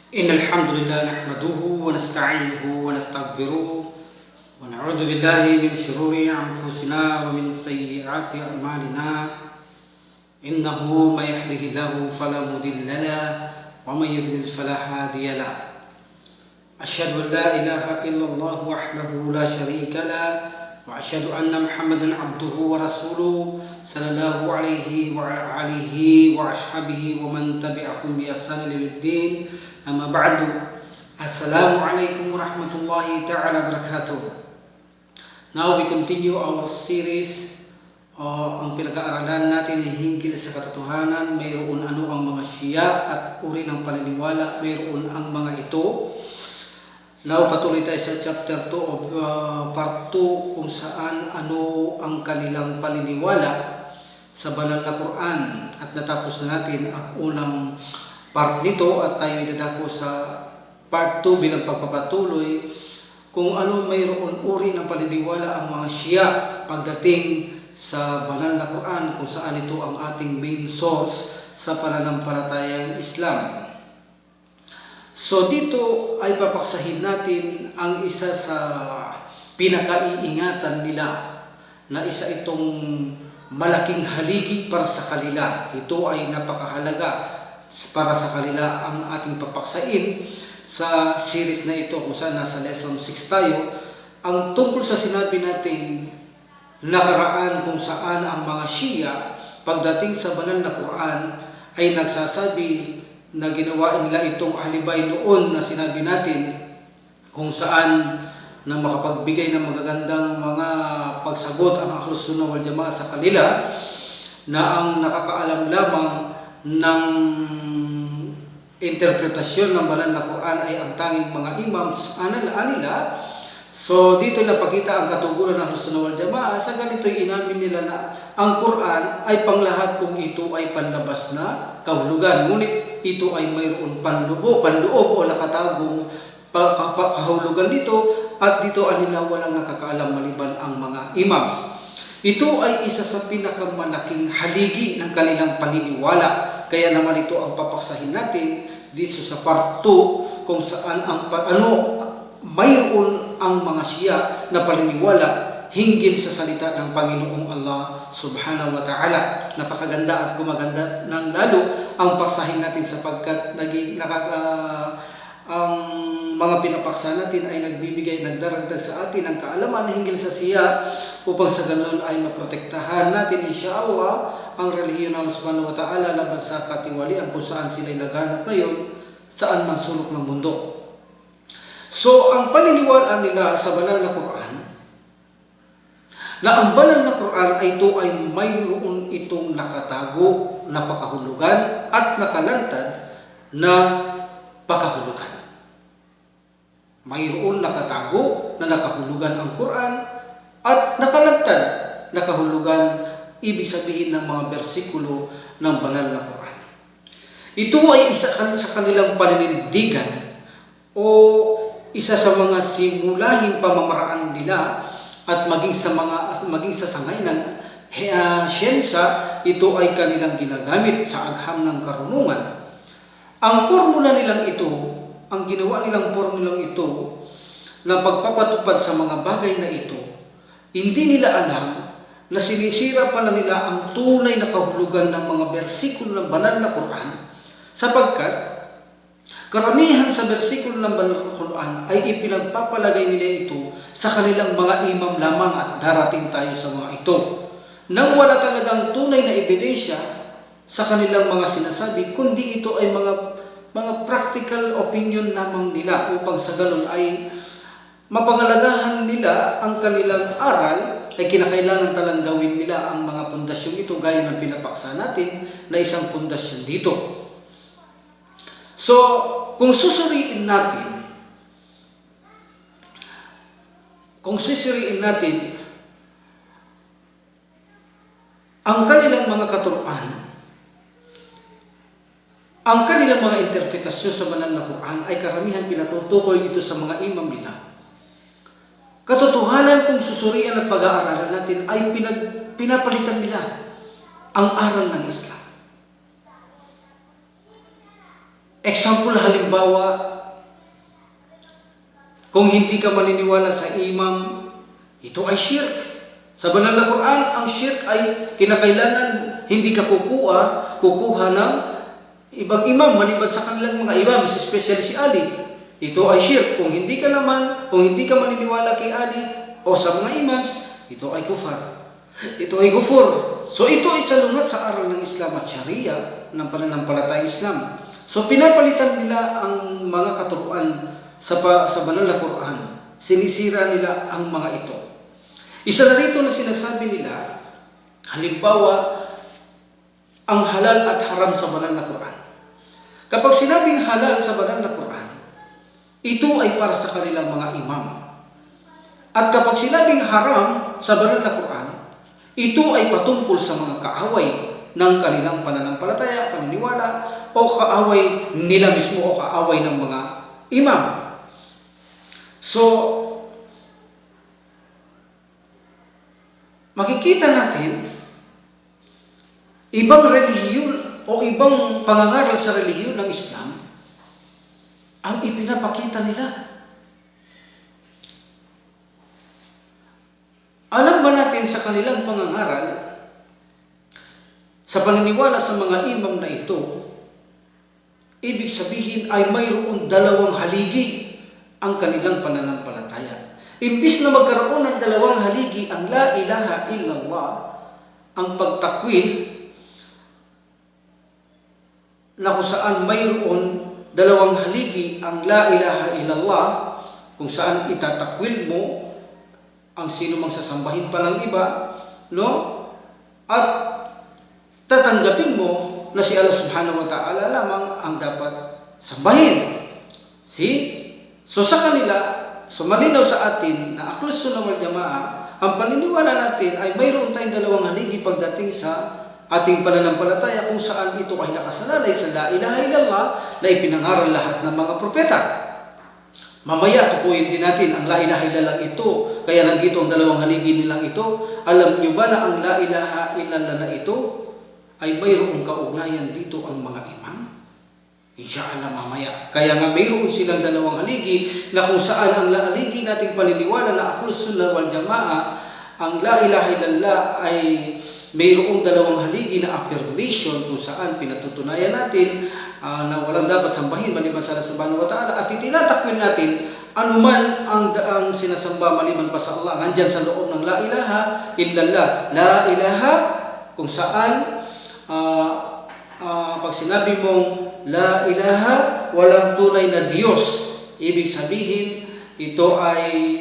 إن الحمد لله نحمده ونستعينه ونستغفره ونعوذ بالله من شرور أنفسنا ومن سيئات أعمالنا إنه من يهده الله فلا مضل له ومن يضلل فلا هادي له أشهد أن لا إله إلا الله وحده لا شريك له وأشهد أن محمدا عبده ورسوله صلى الله عليه وعلى آله وأصحابه ومن تبعهم بإحسان إلى الدين. Amma ba'du. Assalamualaikum warahmatullahi ta'ala wabarakatuh. Now we continue our series ang pinag-aaralan natin ay hinggil sa katotohanan. Mayroon ano ang mga Shia at uri ng paniniwala. Mayroon ang mga ito. Now patuloy tayo sa chapter 2 of part 2 kung saan ano ang kanilang paniniwala sa banal na Quran. At natapos na natin ang unang part nito at tayo idadako sa part 2 bilang pagpapatuloy kung ano mayroon uri ng paniniwala ang mga Shia pagdating sa banal na Quran, kung saan ito ang ating main source sa pananampalatayang Islam. So dito ay papaksahin natin ang isa sa pinakaiingatan nila na isa itong malaking haligi para sa kanila. Ito ay napakahalaga para sa kanila ang ating papaksain sa series na ito kung saan nasa lesson 6 tayo. Ang tungkol sa sinabi natin nakaraan kung saan ang mga Shia pagdating sa banal na Quran ay nagsasabi na ginawa nila itong alibay noon na sinabi natin kung saan na makapagbigay ng magagandang mga pagsagot ang Ahlus Sunnah wal Jamaa sa kanila na ang nakakaalam lamang ng interpretasyon ng banal na Quran ay ang tanging mga imams anila. So dito napakita ang katuguran ng Ahlus Sunnah wal Jamaa. Sa ganito'y inamin nila na ang Quran ay panglahat kung ito ay panlabas na kahulugan, ngunit ito ay mayroon panloob o nakatagong kahulugan dito, at dito anila walang nakakaalam maliban ang mga imams. Ito ay isa sa pinakamalaking haligi ng kanilang paniniwala. Kaya naman ito ang papaksahin natin dito sa part 2 kung saan mayroon ang mga Shia na paniniwala hinggil sa salita ng Panginoong Allah subhanahu wa ta'ala. Napakaganda at gumaganda ng lalo ang paksahin natin sapagkat ang mga pinapaksa natin ay nagdaragdag sa atin ang kaalaman hinggil sa Shia upang sa ganun ay maprotektahan natin insyaallah ang relihiyon ng Allah subhanahu wa ta'ala laban sa katiwalian kung saan sila laganap ngayon saan man sulok ng mundo. So ang paniniwalaan nila sa banal na Quran na ang banal na Quran ay ito ay mayroon itong nakatago na pakahulugan at nakalantad na pakahulugan. Mayroon nakatago na nakahulugan ang Quran at nakalantad na kahulugan, ibig sabihin ng mga bersikulo ng banal na Quran. Ito ay isa sa kanilang paninindigan o isa sa mga simulahing pamamaraan nila at maging sa sangay ng siyensya, ito ay kanilang ginagamit sa agham ng karunungan. Ang formula nilang ito, ang ginawa nilang formulang ito na pagpapatupad sa mga bagay na ito, hindi nila alam na sinisira pala nila ang tunay na kahulugan ng mga bersikulo ng banal na Quran, sapagkat karamihan sa bersikulo ng banal na Quran ay ipinagpapalagay nila ito sa kanilang mga imam lamang at darating tayo sa mga ito nang wala talagang tunay na ebidensya sa kanilang mga sinasabi, kundi ito ay mga practical opinion lamang nila upang sa ganun ay mapangalagahan nila ang kanilang aral. Ay kinakailangan talang gawin nila ang mga pundasyon ito gaya ng pinapaksa natin na isang pundasyon dito. So kung susuriin natin ang kanilang mga katuruan, ang kanilang mga interpretasyon sa banal na Quran ay karamihan pinatutukoy ito sa mga imam nila. Katotohanan kung susurian at pag-aaralan natin ay pinapalitan nila ang aral ng Islam. Example, halimbawa, kung hindi ka maniniwala sa imam, ito ay shirk. Sa banal na Quran, ang shirk ay kinakailangan hindi ka kukuha ng ibang imam maliban sa kanilang mga imam, especially si Ali. Ito ay shirk. Kung hindi ka maniniwala kay Ali o sa mga imams, ito ay kufar. Ito ay gufur. So ito ay salungat sa aral ng Islam at Sharia ng pananampalatayang Islam. So pinapalitan nila ang mga katuruan sa banal na Quran. Sinisira nila ang mga ito. Isa na rito na sinasabi nila, halimbawa, ang halal at haram sa banal na Quran. Kapag sinabing halal sa banal na Quran, ito ay para sa kanilang mga imam. At kapag sinabing haram sa banal na Quran, ito ay patungkol sa mga kaaway ng kanilang pananampalataya, paniniwala, o kaaway nila mismo o kaaway ng mga imam. So, makikita natin ibang relihiyon o ibang pangangaral sa relihiyon ng Islam ang ipinapakita nila. Alam ba natin sa kanilang pangangaral, sa paniniwala sa mga imam na ito, ibig sabihin ay mayroon dalawang haligi ang kanilang pananampalataya. Imbis na magkaroon ng dalawang haligi ang la ilaha illallah, ang pagtakwil na kung saan mayroon dalawang haligi ang la ilaha illallah, kung saan itatakwil mo ang sino mang sasambahin pa ng iba, no? At tatanggapin mo na si Allah subhanahu wa ta'ala lamang ang dapat sambahin. So sa kanila, so malinaw sa atin na Ahlus Sunnah wal Jamaa, ang paniniwala natin ay mayroon tayong dalawang haligi pagdating sa ating pananampalataya kung saan ito ay nakasalalay sa la ilaha illallah na ipinangaral lahat ng mga propeta. Mamaya tukuyin din natin ang la ilaha illallah ito, kaya nandito ang dalawang haligi nilang ito. Alam nyo ba na ang la ilaha illallah na ito ay mayroong kaugnayan dito ang mga imam? Insyaallah mamaya. Kaya nga mayroon silang dalawang haligi na kung saan ang haligi nating paniniwala na Ahlus Sunnah wal Jamaa, ang la ilaha illallah ay mayroong dalawang haligi na affirmation kung saan pinatutunayan natin na walang dapat sambahin maliban sa Allah subhanahu wa ta'ala, at itinatakwil natin anuman ang sinasamba maliban pa sa Allah. Nandyan sa loob ng la ilaha illallah. La ilaha kung saan pag sinabi mong la ilaha, walang tunay na Diyos, ibig sabihin ito ay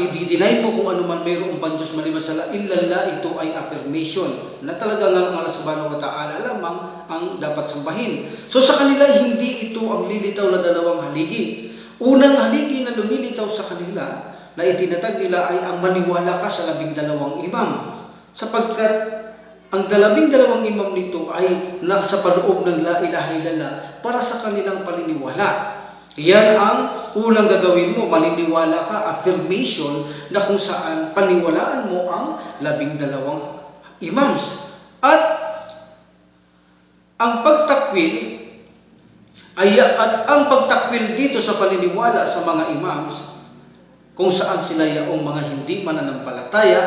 i-deny mo kung ano man mayroong pang Diyos maliban sa la illallah. Ito ay affirmation na talagang ang Allah subhanahu wa ta'ala lamang ang dapat sambahin. So sa kanila, hindi ito ang lilitaw na dalawang haligi. Unang haligi na lumilitaw sa kanila na itinatag nila ay ang maniwala ka sa 12 imam, sapagkat ang 12 imam nito ay nasa paloob ng la ilaha illallah para sa kanilang paniniwala. Yan ang unang gagawin mo, maniniwala ka, affirmation na kung saan paniwalaan mo ang 12 imams. At ang pagtakwil dito sa paniniwala sa mga imams, kung saan sila yaong mga hindi mananampalataya,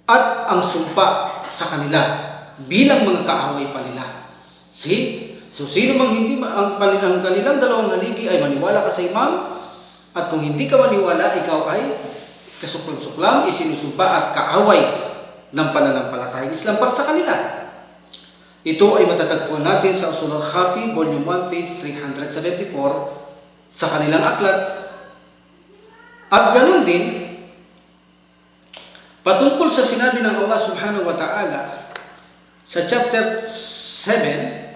at ang sumpa sa kanila bilang mga kaaway pa nila. So sino mang hindi ang kanilang dalawang haligi ay maniwala ka sa imam, at kung hindi ka maniwala, ikaw ay kasuklam-suklam, isinusumpa at kaaway ng pananampalatayang Islam para sa kanila. Ito ay matatagpuan natin sa Usul al-Khafi, Volume 1, page 374 sa kanilang aklat. At ganun din, patungkol sa sinabi ng Allah subhanahu wa ta'ala sa chapter 7,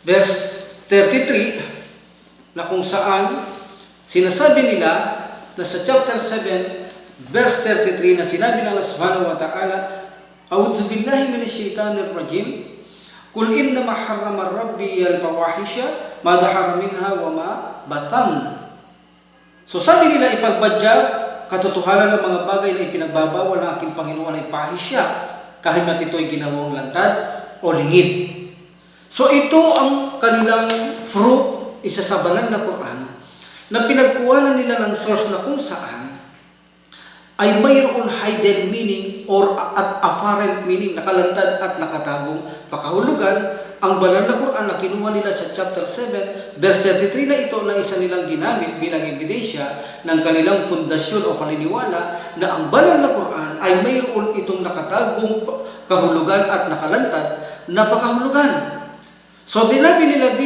verse 33, na kung saan sinasabi nila na sa chapter 7, verse 33, na sinabi ng Allah subhanahu wa ta'ala, A'udzu billahi minash shaitanir rajim, Qul innama harrama rabbi al-fawahisha ma dhahara minha wa ma batan. So sabi nila, ipagbadya katotohanan ng mga bagay na ipinagbabawal ng aking Panginoon ay pahisya, kahimat ito'y ginawang lantad o lingid. So ito ang kanilang fruit, isa sa banal na Quran, na pinagkuhanan nila ng source na kung saan ay mayroon hidden meaning or at apparent meaning, nakalantad at nakatagong pakahulugan. Ang banal na Quran na kinuha nila sa chapter 7, verse 33 na ito na isa nilang ginamit bilang ebidensya ng kanilang fundasyon o paniniwala na ang banal na Quran ay mayroon itong nakatagong kahulugan at nakalantad na pakahulugan. So sinabi nila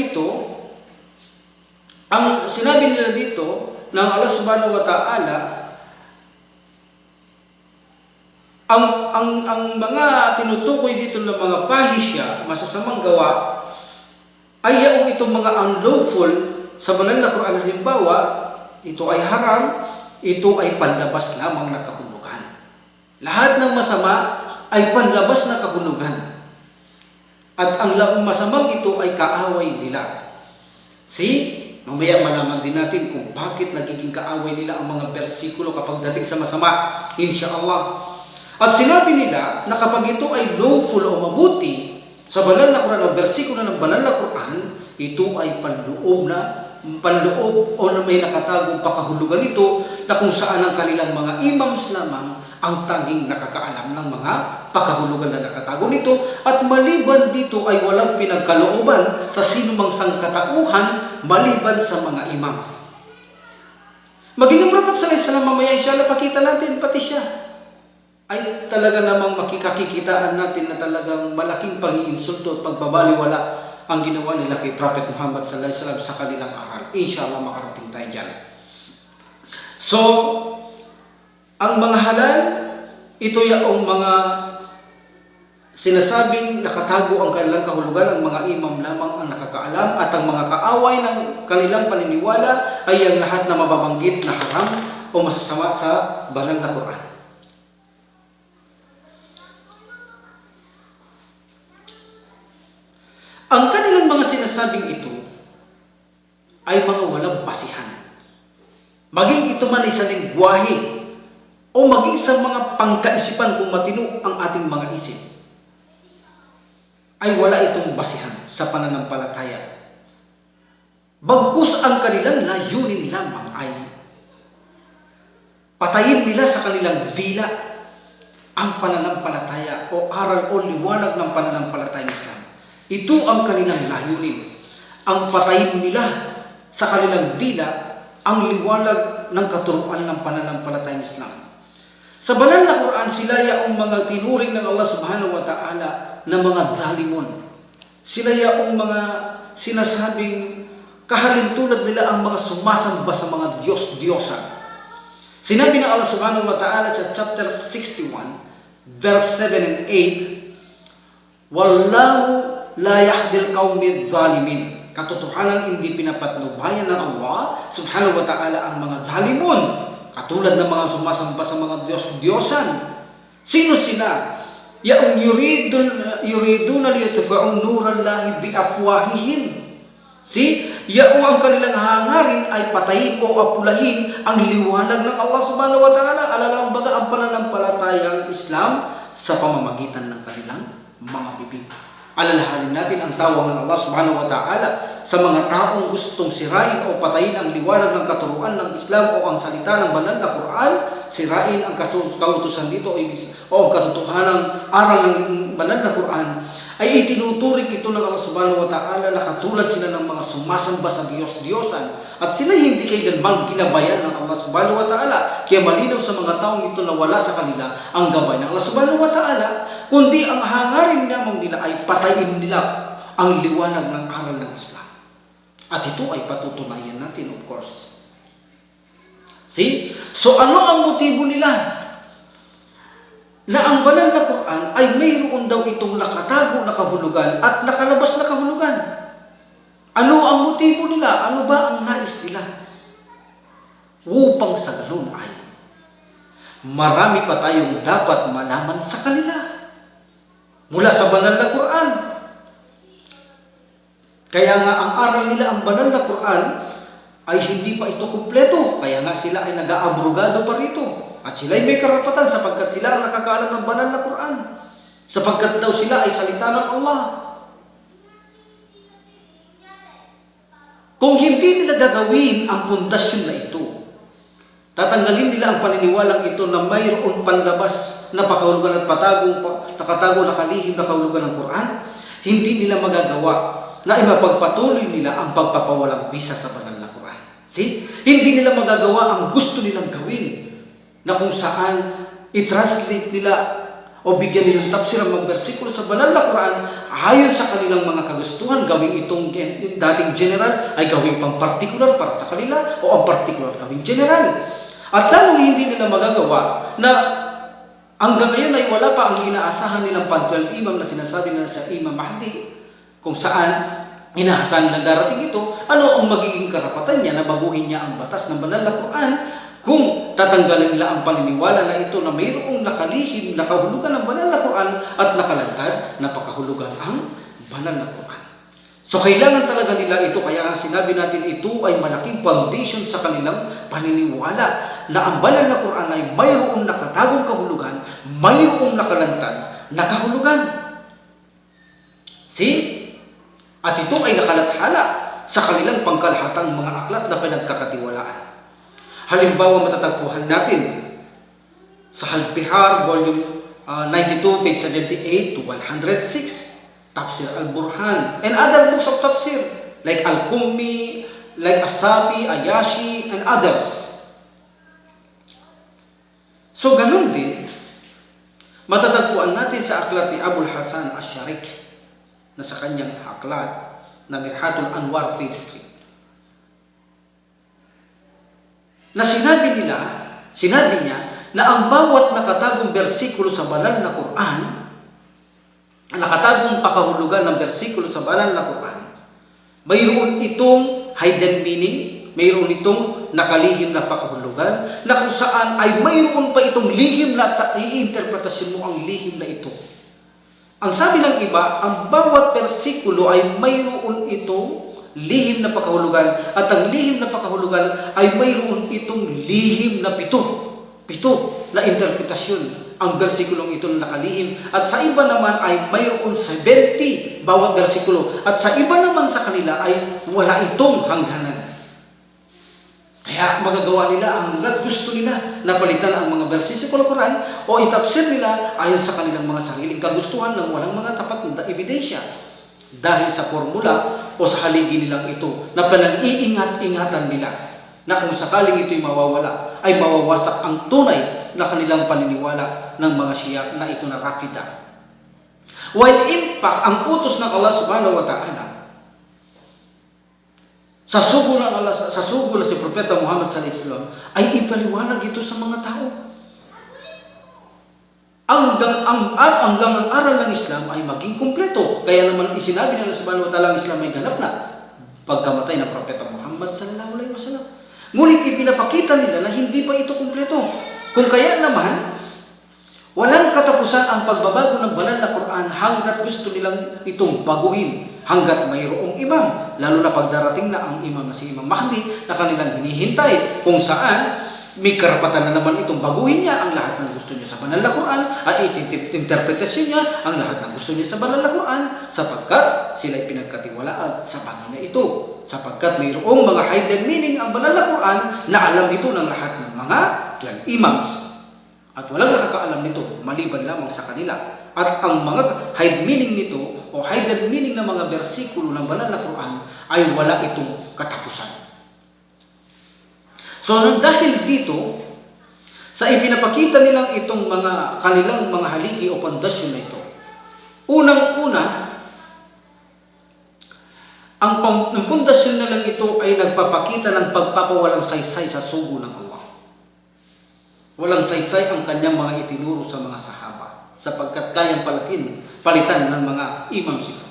dito ng Allah subhanahu wa ta'ala, ang mga tinutukoy dito ng mga pahisya, masasamang gawa, ay yaong itong mga unlawful sa banal na Quran. Halimbawa, ito ay haram, ito ay panlabas lamang na kahulugan. Lahat ng masama ay panlabas na kahulugan. At ang masamang ito ay kaaway nila. Mamaya malaman din natin kung bakit nagiging kaaway nila ang mga bersikulo kapag dating sa masama, insyaAllah. At sinabi nila na kapag ito ay lawful o mabuti sa banal na Quran o bersikulo ng banal na Quran, ito ay panloob o na may nakatagong pakahulugan ito na kung saan ang kanilang mga imams lamang ang tanging nakakaalam ng mga pakahulugan na nakatago nito, at maliban dito ay walang pinagkalooban sa sinumang sangkatauhan maliban sa mga imams. Maging ang Prophet sallallahu alaihi wasallam, mamaya inshallah pakita natin pati siya ay talaga namang makikakikitaan natin na talagang malaking pag-iinsulto at pagbabaliwala ang ginawa nila kay Prophet Muhammad sallallahu alaihi wasallam sa kanilang aral. Inshallah makarating tayo dyan. So, ang mga halal, ito yung mga sinasabing nakatago ang kanilang kahulugan, ang mga imam lamang ang nakakaalam, at ang mga kaaway ng kanilang paniniwala ay ang lahat na mababanggit na haram o masasama sa banal na Quran. Ang kanilang mga sinasabing ito ay mga walang basihan. Maging ito man ay sa lengguwahe o maging sa mga pangkaisipan kung matino ang ating mga isip, ay wala itong basihan sa pananampalataya. Bagkus ang kanilang layunin lamang ay patayin nila sa kanilang dila ang pananampalataya o aral o liwanag ng pananampalatayang Islam. Ito ang kanilang layunin. Ang patayin nila sa kanilang dila ang liwanag ng katuruan ng pananampalatayang Islam. Sa banal na Quran, sila yaong mga tinuring ng Allah subhanahu wa ta'ala na mga zalimon. Sila yaong mga sinasabing kahalintulad nila ang mga sumasamba sa mga Diyos-Diyosan. Sinabi ng Allah subhanahu wa ta'ala sa chapter 61, verse 7 and 8, Wallahu la yahdil qawmi zalimin. Katotohanan, hindi pinapatnubayan ng Allah subhanahu wa ta'ala ang mga zalimon, katulad ng mga sumasamba sa mga Diyos-Diyosan. Sino sila? Yaong yuriduna liyutfa'u nurallahi biafwahihim. Yaong ang kanilang hangarin ay patayin o apulahin ang liwanag ng Allah subhanahu wa ta'ala. Alalang baga ang pananampalatayang Islam sa pamamagitan ng kanilang mga bibig. Alalahanin natin ang tawag ng Allah subhanahu wa ta'ala sa mga taong gustong sirain o patayin ang liwanag ng katuruan ng Islam o ang salita ng banal na Quran, sirain ang kautusan dito o ang katotohanang aral ng banal na Quran, ay itinuturing ito ng Allah subhanahu wa ta'ala na katulad sila ng mga sumasamba sa Diyos-Diyosan, at sila hindi kailanman ginabayan ng Allah subhanahu wa ta'ala. Kaya malinaw sa mga taong ito na wala sa kanila ang gabay ng Allah subhanahu wa ta'ala, kundi ang hangarin lamang nila ay patayin nila ang liwanag ng aral ng Islam. At ito ay patutunayan natin, of course. So ano ang motibo nila? Na ang banal na Quran ay mayroon daw itong nakatago na kahulugan at nakalabas na kahulugan. Ano ang motibo nila? Ano ba ang nais nila? Upang sa ganun ay marami pa tayong dapat malaman sa kanila mula sa banal na Quran. Kaya nga ang aral nila, ang banal na Quran, ay hindi pa ito kumpleto. Kaya nga sila ay nag-aabrogado pa rito. At sila ay may karapatan sapagkat sila ang nakakaalam ng banal na Quran. sapagkat daw sila ay salita ng Allah. Kung hindi nila gagawin ang pundasyon na ito, tatanggalin nila ang paniniwalang ito na mayroon panlabas na pakahulugan at nakatago, nakalihim na kahulugan ng Quran, hindi nila magagawa na ipagpatuloy nila ang pagpapawalang bisa sa banal na Quran. See? Hindi nila magagawa ang gusto nilang gawin na kung saan i-translate nila o bigyan nilang tafsir ang mga bersikulo sa banal na Quran ayon sa kanilang mga kagustuhan, gawing itong dating general ay gawing pang particular para sa kanila o ang particular gawing general. At lalong hindi nila magagawa na hanggang ngayon ay wala pa ang inaasahan nilang pan-12 imam na sinasabi nila sa Imam Mahdi, kung saan inaasahan nilang darating ito, ano ang magiging karapatan niya na baguhin niya ang batas ng banal na Quran kung tatanggalin nila ang paniniwala na ito na mayroong nakalihim, nakahulugan ng banal na Quran at nakalantad na pakahulugan ang banal na Quran. So kailangan talaga nila ito, kaya ang sinabi natin ito ay malaking foundation sa kanilang paniniwala na ang banal na Quran ay mayroong nakatagong kahulugan, mayroong nakalantad na kahulugan. See? At ito ay nakalathala sa kanilang pangkalahatang mga aklat na pinagkakatiwalaan. Halimbawa, matatagpuan natin sa Al-Bihar, volume 92, page 78 to 106, Tafsir Al-Burhan, and other books of tafsir, like Al-Qummi, like As-Safi, Ayashi, and others. So, ganun din, matatagpuan natin sa aklat ni Abul Hasan Ash-Sharik, na sa kanyang aklat na Mirhatul Anwar, page 3. Na sinabi niya na ang bawat nakatagong bersikulo sa banal na Quran, nakatagong pakahulugan ng bersikulo sa banal na Quran, mayroon itong hidden meaning, mayroon itong nakalihim na pakahulugan, na kung saan ay mayroon pa itong lihim na i-interpretasyon mo ang lihim na ito. Ang sabi ng iba, ang bawat bersikulo ay mayroon itong lihim na pakahulugan, at ang lihim na pakahulugan ay mayroon itong lihim na pito na interpretasyon ang bersikulong ito na nakalihim, at sa iba naman ay mayroon 70 bawat bersikulo, at sa iba naman sa kanila ay wala itong hangganan. Kaya magagawa nila ang gusto nila na palitan ang mga bersikulo ng Quran o itafsir nila ayon sa kanilang mga sariling kagustuhan ng walang mga tapat na ebidensya. Dahil sa formula o sa haligi nilang ito na panag-iingat-ingatan nila na kung sakaling ito'y mawawala, ay mawawasak ang tunay na kanilang paniniwala ng mga Shia na ito na Rafida. While in fact, ang utos ng Allah subhanahu wa ta'ala sa sugo ng Allah, sa sugo na si Propeta Muhammad sallallahu alaihi wasallam ay ipaliwanag ito sa mga tao. Hanggang ang aral ng Islam ay maging kumpleto. Kaya naman isinabi ng Allah subhanahu wa ta'ala ang Islam ay ganap na pagkamatay ng Propeta Muhammad sallallahu alaihi wasallam. Ngunit ipinapakita nila na hindi pa ito kumpleto. Kung kaya naman, walang katapusan ang pagbabago ng banal na Quran hanggat gusto nilang itong baguhin, hanggat mayroong imam, lalo na pagdarating na ang imam na si Imam Mahdi na kanilang hinihintay, kung saan may karapatan na naman itong baguhin niya ang lahat ng gusto niya sa banal na Quran at interpretasyon niya ang lahat ng gusto niya sa banal na Quran, sapagkat sila'y pinagkatiwalaan sa bagay na ito, sapagkat mayroong mga hidden meaning ang banal na Quran na alam ito ng lahat ng mga 12 imams. At walang nakakaalam nito maliban lamang sa kanila. At ang mga hidden meaning nito o hidden meaning ng mga bersikulo ng banal na Quran ay wala itong katapusan. So dahil dito, sa ipinapakita nilang itong kanilang mga haligi o pundasyon na ito, unang-una, ang pundasyon na lang ito ay nagpapakita ng pagpapawalang saysay sa sugo ng Allah. Walang saysay ang kanyang mga itinuro sa mga sahaba, sapagkat kayang palitan ng mga imams ito.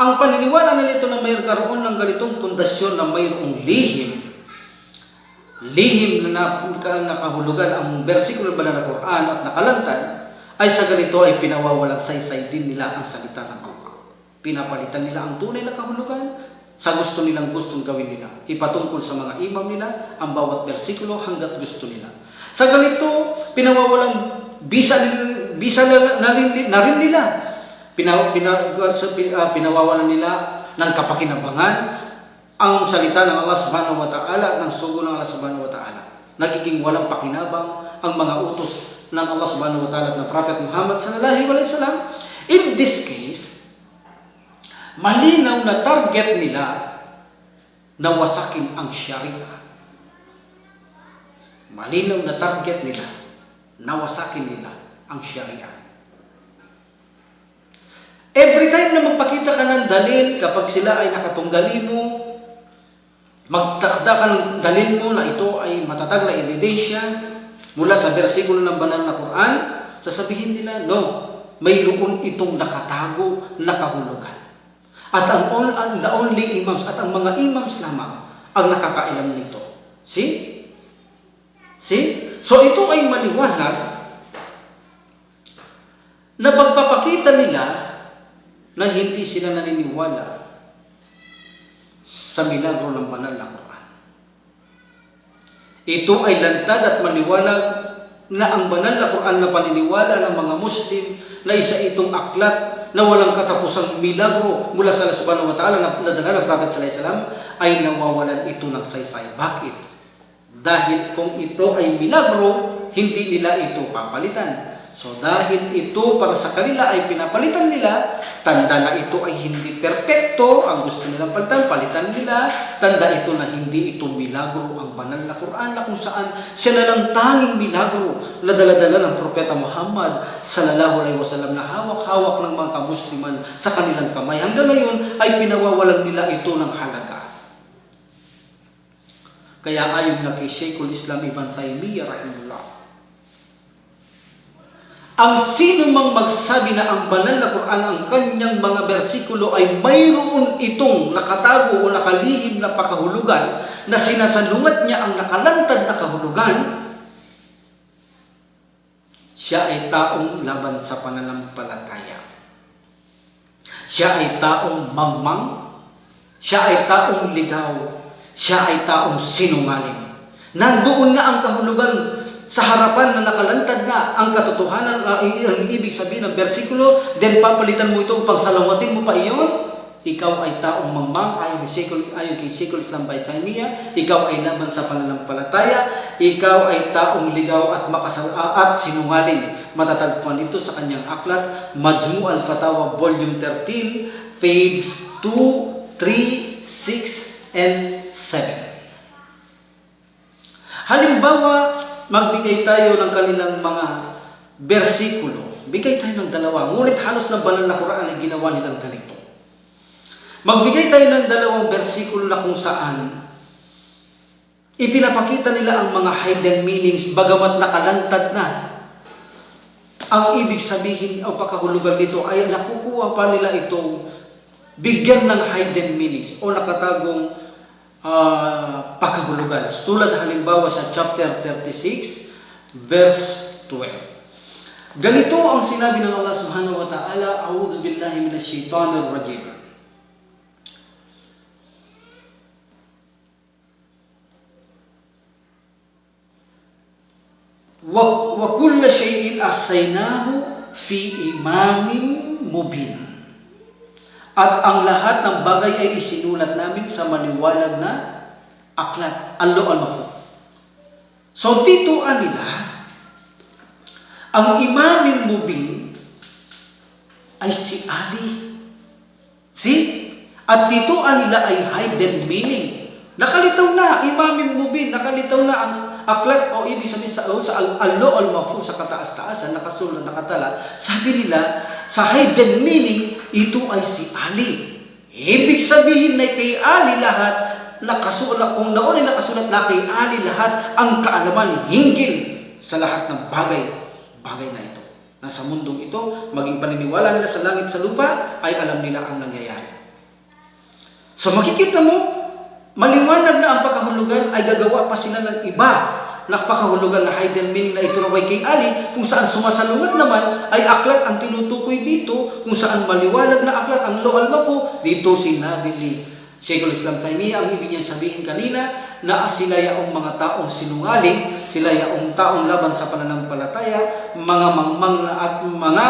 Ang paniniwala na nito na mayroon ng ganitong pundasyon na mayroong lihim na nakahulugan ang bersikulo ng banal na Quran at nakalantad, ay sa ganito ay pinawawalang saysay din nila ang salita ng Allah. Pinapalitan nila ang tunay na kahulugan sa gusto nilang gustong gawin nila. Ipatungkol sa mga imam nila ang bawat bersikulo hanggat gusto nila. Sa ganito, pinawawalang bisa bisa na rin nila. Pinawawalan nila ng kapakinabangan ang salita ng Allah subhanahu wa ta'ala, ng sugo ng Allah subhanahu wa ta'ala. Nagiging walang pakinabang ang mga utos ng Allah subhanahu wa ta'ala at ng Prophet Muhammad sallallahu alaihi wasallam. In this case, malinaw na target nila na wasakin ang Sharia. Malinaw na target nila na wasakin nila ang Sharia. Every time na magpakita ka ng dalil, kapag sila ay nakatunggali mo, magtakda ka ng dalil mo na ito ay matatag na ebidensya mula sa bersikulo ng banal na Quran, sasabihin nila, no, mayroon itong nakatago na kahulugan. At the only imams at ang mga imams lamang ang nakakailam nito. See? So ito ay maliwanag na pagpapakita nila na hindi sila naniniwala sa milagro ng banal na Quran. Ito ay lantad at maliwanag na ang banal na Quran na paniniwala ng mga Muslim na isa itong aklat na walang katapusang milagro mula sa Allah subhanahu wa ta'ala na nadala ng Prophet sallallahu alaihi wasallam ay nawawalan ito ng saysay. Bakit? Dahil kung ito ay milagro, hindi nila ito papalitan. So dahil ito para sa kanila ay pinapalitan nila, tanda na ito ay hindi perpekto, ang gusto nilang palitan nila, tanda ito na hindi ito milagro ang banal na Quran na kung saan siya na lang tanging milagro na dala-dala ng Propeta Muhammad sallallahu alaihi wasallam na hawak-hawak ng mga kamusliman sa kanilang kamay. Hanggang ngayon ay pinawawalan nila ito ng halaga. Kaya ayon na kay Sheikhul Islam Ibn Taymiyyah rahimahullah, ang sino mang magsabi na ang banal na Quran, ang kanyang mga bersikulo ay mayroon itong nakatago o nakalihim na pakahulugan na sinasalungat niya ang nakalantad na kahulugan, siya ay taong laban sa pananampalataya. Siya ay taong mangmang, siya ay taong ligaw, siya ay taong sinungaling. Nandoon na ang kahulugan sa harapan na nakalantad na ang katotohanan, ang ibig sabihin ng bersikulo, then papalitan mo ito upang salawatin mo pa iyon. Ikaw ay taong mangmang, ayon kay Sheikhul Islam Ibn Taymiyyah, ikaw ay laban sa pananampalataya, ikaw ay taong ligaw at sinungaling. Matatagpuan ito sa kanyang aklat, Majmu' al-Fatawa, Volume 13, page 2, 3, 6, and 7. Halimbawa, magbigay tayo ng kanilang mga bersikulo. Bigay tayo ng dalawa. Ngunit halos na banal na Quran ay ginawa nilang ganito. Magbigay tayo ng dalawang bersikulo na kung saan ipinapakita nila ang mga hidden meanings bagamat nakalantad na. Ang ibig sabihin o pakahulugan dito ay nakukuha pa nila itong bigyan ng hidden meanings o nakatagong pakahulugan. Tulad halimbawa sa chapter 36 verse 12. Ganito ang sinabi ng Allah subhanahu wa ta'ala, A'udhu billahi minash shaitanir rajim. Wa kulla shay'in ahsaynahu fi imamin mubin. At ang lahat ng bagay ay isinulat namin sa maliwanag na aklat, al-Mahfuz. So tituan nila, ang imamin mubin ay si Ali. See? At tituan nila ay hidden meaning. Nakalitaw na, imamin mubin, nakalitaw na ang aklat o ibig sabihin sa al-Mahfuz sa kataas-taasan, nakasulat, nakatala. Sabi nila, sa hidden meaning, ito ay si Ali. Ibig sabihin na kay Ali lahat, nakasulat, kung naon ay nakasulat na kay Ali lahat, ang kaalaman hinggil sa lahat ng bagay na ito. Nasa mundong ito, maging paniniwala nila sa langit sa lupa, ay alam nila ang nangyayari. So makikita mo, maliwanag na ang pakahulugan ay gagawa pa sila ng iba na pakahulugan na hidden meaning na ito raway kay Ali, kung saan sumasalungat naman ay aklat ang tinutukoy dito, kung saan maliwanag na aklat ang al-Mahfuz, dito sinabi ni Sheikhul Islam Taimiyah, ang ibig niyang sabihin kanina na sila yaong mga taong sinungaling, sila yaong taong laban sa pananampalataya, mga mangmang at mga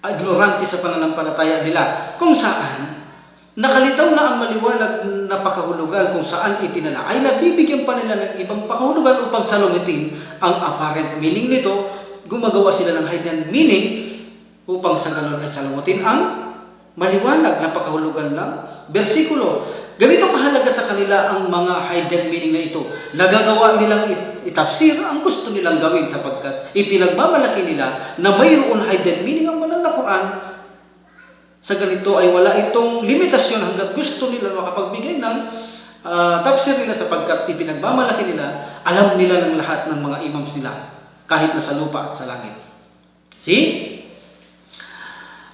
ignorante sa pananampalataya nila, kung saan nakalitaw na ang maliwanag na pakahulugan kung saan itinala ay nabibigyan pa nila ng ibang pakahulugan upang salumitin ang apparent meaning nito. Gumagawa sila ng hidden meaning upang sa ganun ay salumutin ang maliwanag na pakahulugan ng bersikulo. Ganito kahalaga sa kanila ang mga hidden meaning na ito. Nagagawa nilang itafsir ang gusto nilang gawin sapagkat ipinagmamalaki nila na mayroon hidden meaning ang banal na Quran. Sa ganito ay wala itong limitasyon hanggat gusto nila makapagbigay ng tafsir nila sapagkat ipinagmamalaki nila, alam nila ng lahat ng mga imams nila kahit na sa lupa at sa langit. See?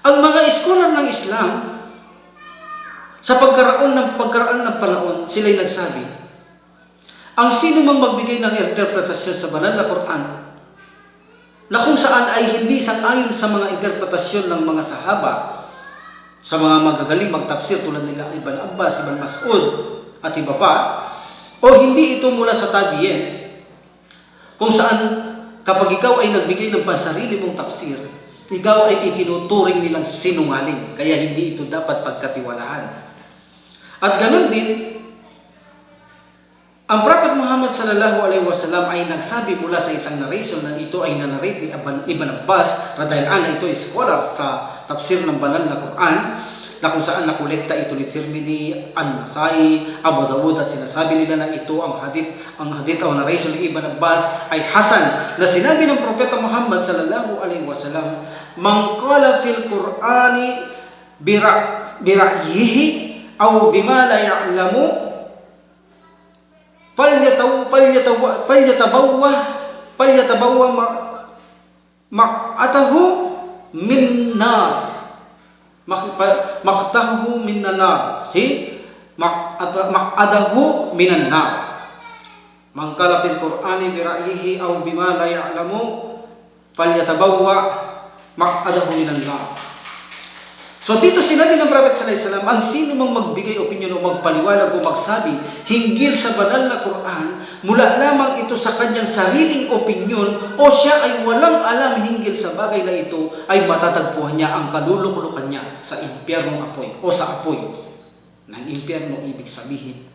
Ang mga iskolar ng Islam, sa pagkaraan ng panahon, sila'y nagsabi, ang sino mang magbigay ng interpretasyon sa banal na Quran, na kung saan ay hindi sang-ayon sa mga interpretasyon ng mga sahaba, sa mga magagaling magtafsir tulad nila Ibn Abbas, Ibn Mas'ud, at iba pa, o hindi ito mula sa tabi'in, kung saan kapag ikaw ay nagbigay ng pansarili mong tafsir, ikaw ay itinuturing nilang sinungaling, kaya hindi ito dapat pagkatiwalaan. At ganun din, ang Prophet Muhammad sallallahu alaihi wasallam ay nagsabi mula sa isang narration na ito ay nanarate ni Ibn Abbas radhiyallahu anhu. Ito ay scholar sa tafsir ng banal na Quran, na kung saan nakolekta ito ni Tirmidhi, An-Nasai, Abu Dawud, at sinasabi nila na ito ang hadith o narration ni Ibn Abbas ay Hasan, na sinabi ng Propeta Muhammad sallallahu alaihi wasallam, man qala fil Qur'ani bira'yihi aw bima la ya'lamu falyatabawwa maq'atahu min nar. Maqtahu min nar. Maq'adahu minan nar. Man qala fil Qur'ani bi ra'yihi aw bima la ya'lamu falyatabawwa maq'adahu minan nar. So dito sinabi ng Prophet sallallahu alaihi wasallam, ang sino mang magbigay opinyon o magpaliwanag o magsabi hinggil sa banal na Quran, mula lamang ito sa kanyang sariling opinyon o siya ay walang alam hinggil sa bagay na ito, ay matatagpuan niya ang kalulukulukan niya sa impyernong apoy o sa apoy ng impyerno. Ibig sabihin,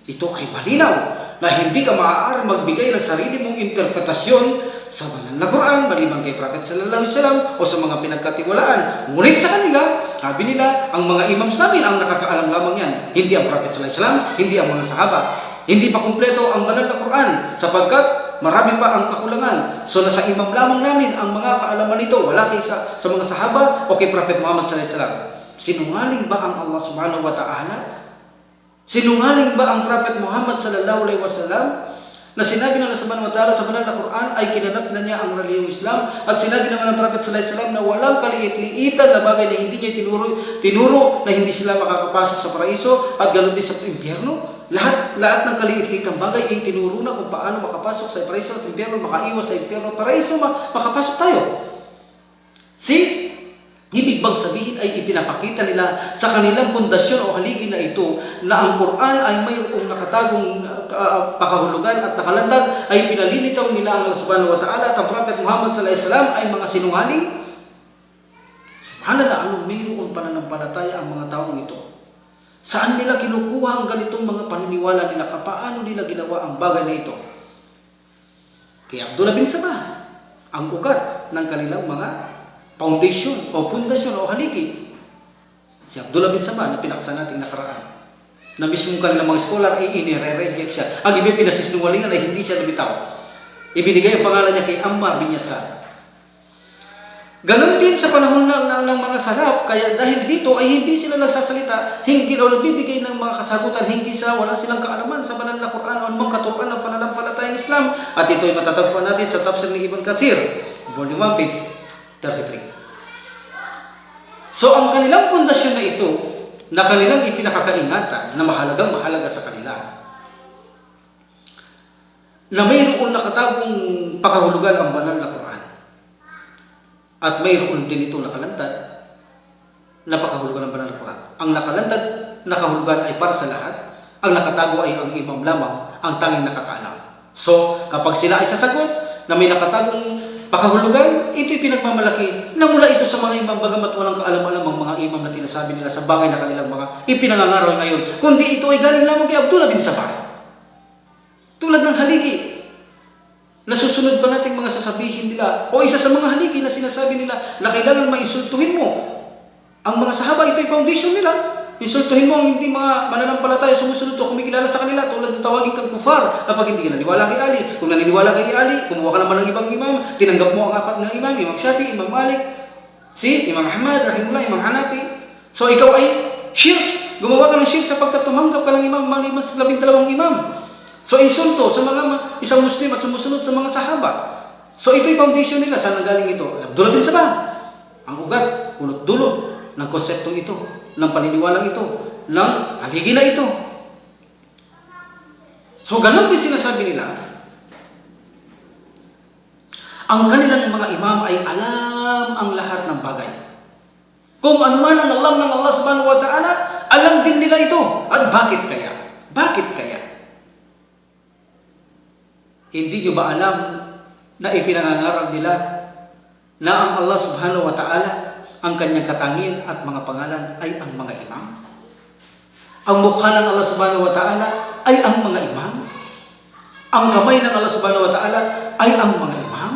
ito ay malinaw na hindi ka maaari magbigay ng sarili mong interpretasyon sa banal na Quran maliban kay Prophet sallallahu alaihi wasallam o sa mga pinagkatiwalaan. Ngunit sa kanila, sabi nila, ang mga imams namin ang nakakaalam lamang yan. Hindi ang Prophet sallallahu alaihi wasallam, hindi ang mga sahaba. Hindi pa kumpleto ang banal na Quran sapagkat marami pa ang kakulangan. So nasa imam lamang namin ang mga kaalaman nito, wala kay sa mga sahaba o kay Prophet Muhammad sallallahu alaihi wasallam. Sinungaling ba ang Allah subhanahu wa ta'ala? Sinungaling ba ang Prophet Muhammad sallallahu alaihi wasallam na sinabi ng Allah subhanahu wa ta'ala sa banal na Quran ay kinanap na niya ang relihiyong Islam, at sinabi naman ng Prophet sallallahu alaihi wasallam na walang kaliit-liitan na bagay na hindi niya tinuro na hindi sila makakapasok sa paraiso at ganoon din sa impyerno? Lahat ng kaliit-liitang bagay ay tinuro na kung paano makapasok sa paraiso at impyerno, makaiwas sa impyerno at paraiso, makapasok tayo. Ibig bang sabihin ay ipinapakita nila sa kanilang pundasyon o haligi na ito na ang Quran ay mayroong nakatagong pakahulugan at nakalantad, ay pinalilitaw nila ang Allah subhanahu wa ta'ala at ang Prophet Muhammad sallallahu alaihi wasallam ay mga sinungaling? Subhanallah, anong mayroong pananampalataya ang mga taong ito? Saan nila kinukuha ang ganitong mga paniniwala nila? Paano nila ginawa ang bagay na ito? Kay Abdullah bin Sabah, ang ugat ng kanilang mga foundation o pundasyon o haligi, si Abdullah bin Sabah na pinaksa nating nakaraan, na mismo kanilang mga scholar ay inire-reject siya. Ang ibig pinasisinungalingan ay hindi siya lumitaw. Ibinigay ang pangalan niya kay Ammar bin Yasar. Ganon din sa panahon ng mga salaf, kaya dahil dito ay hindi sila nagsasalita hinggil o nagbibigay ng mga kasagutan hinggil sa wala silang kaalaman sa banal na Quran o anumang katuruan ng pananampalatayang Islam. At ito ay matatagpuan natin sa tafsir ni Ibn Kathir, volume 1, page 33. So ang kanilang pundasyon na ito, na kanilang ipinakakaingatan, na mahalaga sa kanila, na mayroon nakatagong pakahulugan ang banal na Quran, at mayroon din ito nakalantad na pakahulugan ng banal na Quran. Ang nakalantad nakahulugan ay para sa lahat. Ang nakatago ay ang imam lamang, ang tanging nakakaalam. So, kapag sila ay sasagot na may nakatagong pakahulugan, ito'y pinagmamalaki na mula ito sa mga imam, bagamat walang kaalam-alam ang mga imam na tinasabi nila sa bagay na kanilang mga ipinangangaral ngayon, kundi ito ay galing lamang kay Abdullah bin Sabah. Tulad ng haligi, nasusunod pa nating mga sasabihin nila, o isa sa mga haligi na sinasabi nila na kailangan maisultuhin mo ang mga sahaba, ito'y foundation nila. Insultuhin mo ang hindi mga mananampalataya sumusunod o kumikilala sa kanila tulad ng tawagin kang kufar kapag hindi ka naniwala kay Ali. Kung naniniwala kay Ali, kumuha ka naman ng ibang imam, tinanggap mo ang apat na imam, Imam Shafi, Imam Malik, Imam Ahmad, Rahimullah, Imam Hanafi. So ikaw ay shirk, gumawa ka ng shirk sapagkat tumanggap ka ng imam, maliban sa 12 imam. So insulto sa mga isang Muslim at sumusunod sa mga sahaba. So ito'y foundation nila. Saan nanggaling ito? Abdullah bin Sabah. Ang ugat, punot dulo ng konseptong ito, ng paniniwalang ito, ng haligi na ito. So ganun din sinasabi nila, ang kanilang mga imam ay alam ang lahat ng bagay. Kung ano man ang alam ng Allah subhanahu wa ta'ala, alam din nila ito. At bakit kaya? Bakit kaya? Hindi nyo ba alam na ipinangangaral nila na ang Allah subhanahu wa ta'ala, ang kanyang katangian at mga pangalan ay ang mga imam? Ang mukha ng Allah subhanahu wa ta'ala ay ang mga imam. Ang kamay ng Allah subhanahu wa ta'ala ay ang mga imam.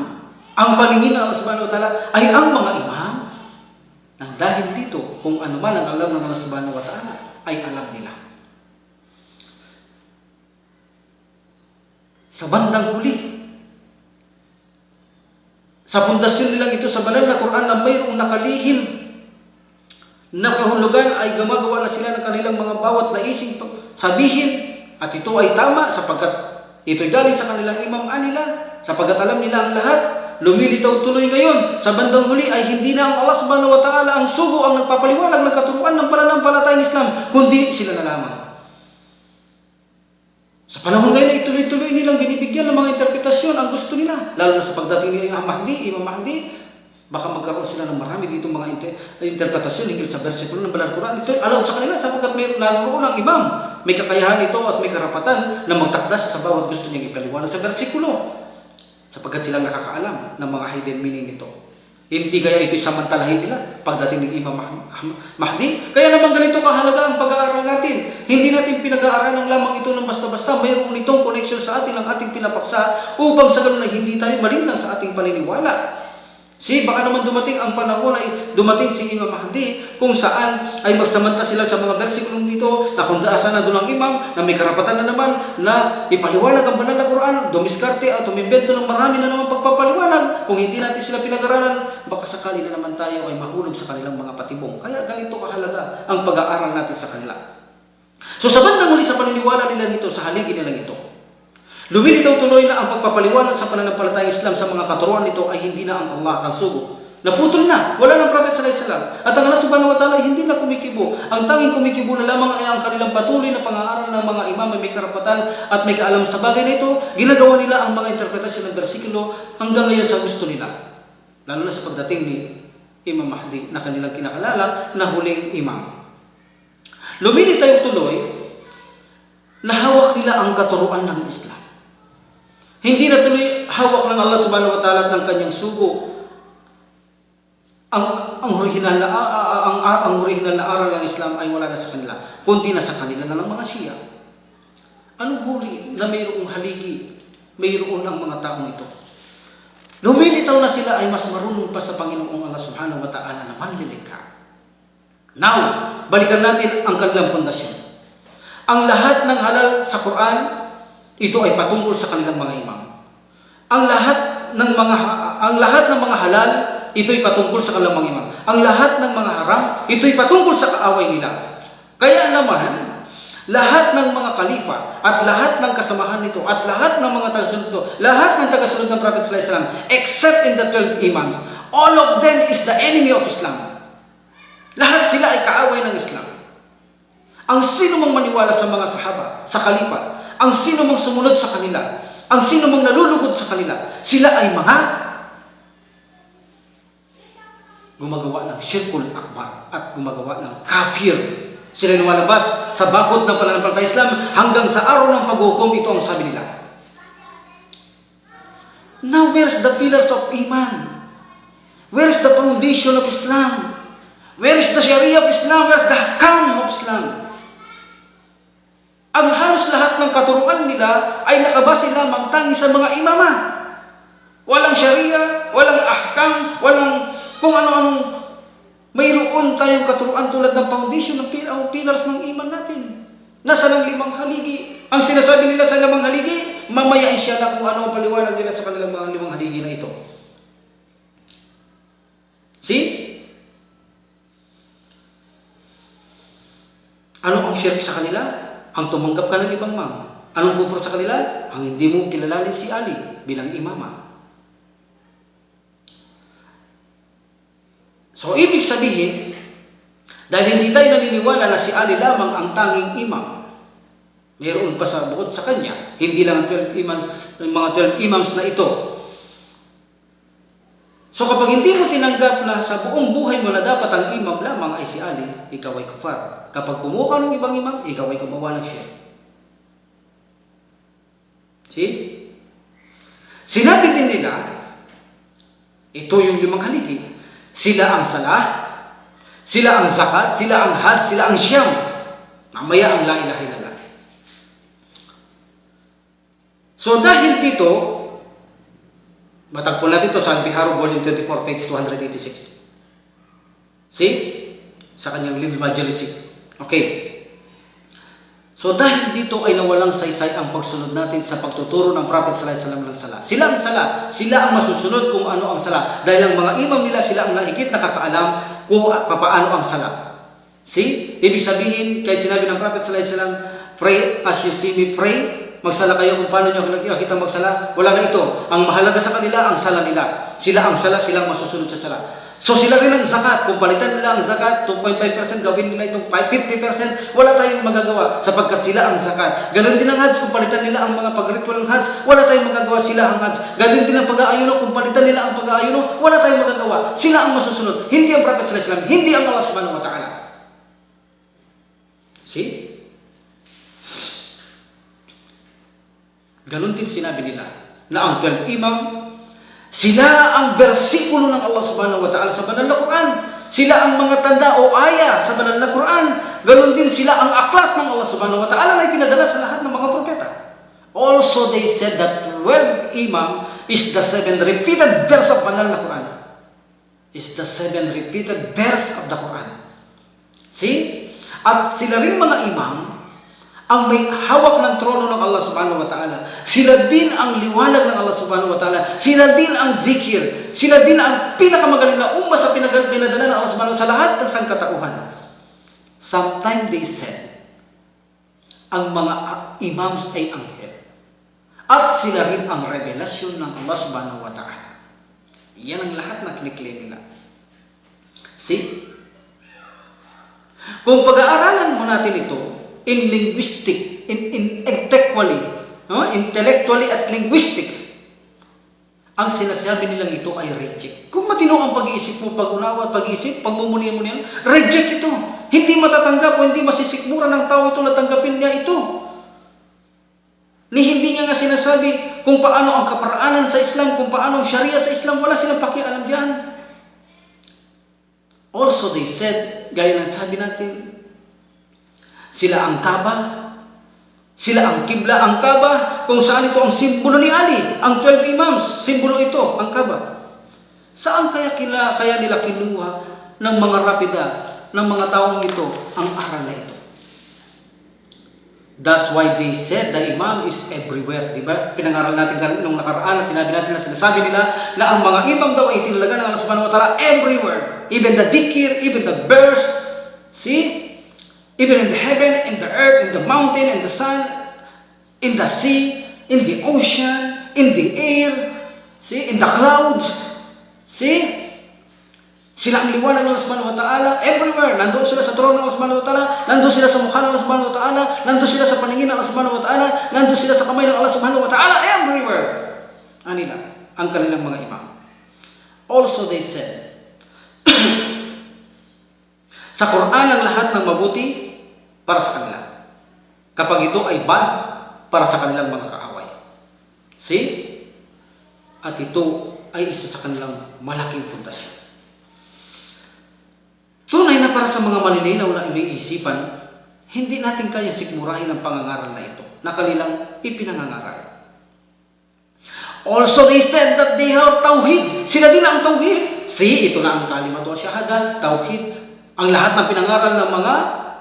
Ang paningin ng Allah subhanahu wa ta'ala ay ang mga imam. Nang dahil dito, kung ano man ang alam ng Allah subhanahu wa ta'ala, ay alam nila. Sa bandang huli, sa pundasyon nilang ito sa banal na Quran na mayroong nakalihim na kahulugan ay gumagawa na sila ng kanilang mga bawat naising sabihin at ito ay tama sapagkat ito'y galing sa kanilang imam nila, sapagkat alam nila ang lahat. Lumilitaw tuloy ngayon sa bandang huli ay hindi na ang Allah subhanahu wa ta'ala ang sugo ang nagpapaliwanag ng katuruan ng pananampalatayang Islam, kundi sila na lamang. Sa panahon ngayon ay tuloy-tuloy nilang binibigyan ng mga interpretasyon ang gusto nila. Lalo na sa pagdating ni Imam Mahdi, baka magkaroon sila ng marami dito mga interpretasyon hinggil sa versikulo ng Banal Quran. Ito ay allowed sa kanila sapagkat mayroon naroon ang imam. May kakayahan ito at may karapatan na magtakdas sa bawat gusto niyang ipaliwanag sa versikulo. Sapagkat silang nakakaalam ng mga hidden meaning nito. Hindi kaya ito'y samantalahin nila pagdating ng Imam Mahdi. Kaya naman ganito kahalaga ang pag-aaral natin. Hindi natin pinag-aaralan lamang ito ng basta-basta. Mayroon itong connection sa atin ang ating pinapaksa upang sa ganun ay hindi tayo malinlang sa ating paniniwala. Baka naman dumating ang panahon ay dumating si Imam Mahdi kung saan ay magsamanta sila sa mga versikulong dito na kung daasan na doon ang imam na may karapatan na naman na ipaliwanag ang banal na Quran, dumiskarte at umimbento ng marami na naman pagpapaliwanag. Kung hindi natin sila pinag-aralan, baka sakali na naman tayo ay mahulog sa kanilang mga patibong. Kaya ganito kahalaga ang pag-aaral natin sa kanila. So sa bandang huli sa paniniwala nila nito, sa haligi nila ito, lumilitaw tuloy na ang pagpapaliwanag sa pananampalatayang Islam sa mga katuruan nito ay hindi na ang Allah ang sugo. Naputol na, wala ng Prophet sallallahu alaihi wasallam. At ang Allah subhanahu wa ta'ala ay hindi na kumikibo. Ang tanging kumikibo na lamang ay ang kanilang patuloy na pang-aaral ng mga imam ay may karapatan at may kaalam sa bagay na ito. Ginagawa nila ang mga interpretasyon ng bersikulo hanggang ngayon sa gusto nila. Lalo na sa pagdating ni Imam Mahdi na kanilang kinakalala na huling imam. Lumilitaw tuloy na hawak nila ang katuruan ng Islam. Hindi na tuloy hawak ng Allah subhanahu wa ta'ala at ng kanyang sugo ang original na aral ng Islam ay wala na sa kanila, kundi na sa kanila na ng mga Shia. Anong huli na mayroong haligi, mayroon ang mga taong ito? Lumilitaw na sila ay mas marunong pa sa Panginoong Allah subhanahu wa ta'ala na manlilikha. Now, balikan natin ang kanilang pundasyon. Ang lahat ng halal sa Quran, ito ay patungkol sa kanilang mga imam. Ang lahat ng mga halal, ito ay patungkol sa kanilang mga imam. Ang lahat ng mga haram, ito ay patungkol sa kaaway nila. Kaya naman, lahat ng mga kalifa at lahat ng kasamahan nito at lahat ng mga tagasunod nito, lahat ng tagasunod ng Prophet sallallahu alaihi wasallam, except in the 12 imams, all of them is the enemy of Islam. Lahat sila ay kaaway ng Islam. Ang sino mang maniwala sa mga sahaba, sa kalifa, ang sino mang sumunod sa kanila, ang sino mang nalulugod sa kanila, sila ay mga gumagawa ng syirkul akbar at gumagawa ng kafir Sila lumalabas sa bakod ng pananampalataya Islam hanggang sa araw ng paghukom. Ito ang sabi nila. Now, where's the pillars of Iman? Where's the foundation of Islam? Where is the Sharia of Islam? Where's the Hakam of Islam? Ang halos lahat ng katuruan nila ay nakabase lamang tangi sa mga imama. Walang Sharia, walang Ahkam, walang kung ano-anong mayroon tayong katuruan tulad ng foundation ng pillars ng iman natin. Nasa ng 5 haligi. Ang sinasabi nila sa 5 haligi, mamaya inshallah kung ano ang paliwanag nila sa kanilang mga 5 haligi na ito. See? Ano ang shirk sa kanila? Ang tumanggap ka ng ibang imam. Anong kufur sa kanila? Ang hindi mo kilalanin si Ali bilang imama. So, ibig sabihin, dahil hindi tayo naniniwala na si Ali lamang ang tanging imam, mayroon pa sa bukod sa kanya, hindi lang ang 12 imams, mga 12 imams na ito. So, kapag hindi mo tinanggap na sa buong buhay mo na dapat ang imam lamang ay si Ali, ikaw ay kufar. Kapag kumuha ka ng ibang imam, ikaw ay gumawa ng shirk. See? Sinabi din nila, ito yung 5 haligi. Sila ang salah, sila ang zakat, sila ang hajj, sila ang siyam. Mamaya ang la ilaha illallah. So dahil dito, matagpo natin ito sa Al-Bihar Volume 24, page 286. See? Sa kanyang Lil Majalisi. Okay. So dahil dito ay nawalang saysay ang pagsunod natin sa pagtuturo ng Prophet sallallahu alaihi wasallam ng sala. Sila ang sala, sila ang masusunod kung ano ang sala. Dahil ang mga imam nila sila ang nahigit nakakaalam kung papaano ang sala. See? Ibig sabihin, kahit sinabi ng Prophet sallallahu alaihi wasallam, pray as you see me pray, magsala kayo kung paano nyo nakikita magsala. Wala na ito. Ang mahalaga sa kanila, ang sala nila. Sila ang sala, silang masusunod sa sala. So sila rin ang zakat. Kung palitan nila ang zakat, 2.5%, gawin nila itong 50%, wala tayong magagawa sapagkat sila ang zakat. Ganon din ang hajj. Kung palitan nila ang mga pag-ritual ng hajj, wala tayong magagawa, sila ang hajj. Ganon din ang pag-aayuno. Kung palitan nila ang pag-aayuno, wala tayong magagawa. Sila ang masusunod. Hindi ang Prophet sallallahu alaihi wasallam, hindi ang Allah subhanahu wa ta'ala. See? Ganon din sinabi nila na ang 12 imam, sila ang bersikulo ng Allah subhanahu wa ta'ala sa banal na Quran. Sila ang mga tanda o aya sa banal na Quran. Ganon din sila ang aklat ng Allah subhanahu wa ta'ala na ipinadala sa lahat ng mga propeta. Also they said that 12 imam is the 7 repeated verse of banal na Quran. Is the 7 repeated verse of the Quran. See? At sila rin mga imam ang may hawak ng trono ng Allah subhanahu wa ta'ala. Sila din ang liwanag ng Allah subhanahu wa ta'ala. Sila din ang dhikr. Sila din ang pinakamagaling na umma sa pinadala ng Allah subhanahu wa ta'ala sa lahat ng sangkatauhan. Sometimes they said, ang mga imams ay anghel. At sila rin ang revelasyon ng Allah subhanahu wa ta'ala. Yan ang lahat na kiniklaim nila. See? Kung pag-aaralan mo natin ito, in linguistic, intellectually at linguistic, ang sinasabi nilang ito ay reject. Kung matino ang pag-iisip mo, pag-unawa at pag-iisip, pagmumuni mo niyan, reject ito. Hindi matatanggap o hindi masisikmura ng tao ito na tanggapin niya ito. Ni hindi niya nga sinasabi kung paano ang kaparaanan sa Islam, kung paano ang Sharia sa Islam, wala silang pakialam diyan. Also they said, gaya ng sabi natin, sila ang Kaaba, sila ang Kibla, ang Kaaba, kung saan ito ang simbolo ni Ali, ang 12 imams, simbolo ito, ang Kaaba. Saan kaya nila kinuha ng mga rapida, ng mga taong ito, ang aral na ito? That's why they said the Imam is everywhere. Diba? Pinangaral natin nung nakaraan na sinabi natin na sinasabi nila na ang mga imam daw ay tinalaga ng Allah subhanahu wa ta'ala everywhere. Even the dhikr, even the verse. See? Even in the heaven, in the earth, in the mountain, in the sun, in the sea, in the ocean, in the air, see, in the clouds. See? Sila ang liwanag ng Allah subhanahu wa ta'ala everywhere. Nandoon sila sa trono ng Allah subhanahu wa ta'ala, nandoon sila sa mukha ng Allah subhanahu wa ta'ala, nandoon sila sa paningin ng Allah subhanahu wa ta'ala, nandoon sila sa kamay ng Allah subhanahu wa ta'ala everywhere. Anila, ang kanilang mga imam. Also they said, sa Quran ang lahat ng mabuti para sa kanila. Kapag ito ay bad para sa kanilang mga kaaway. See? At ito ay isa sa kanilang malaking pundasyon. Tunay na para sa mga malilinaw na ibig isipan, hindi natin kaya sikmurahin ang pangangaral na ito na kanilang ipinangangaral. Also, they said that they have tawhid. Sila din ang tawhid. See, ito na ang kalimatu syahada, tawhid. Ang lahat ng pinangaral ng mga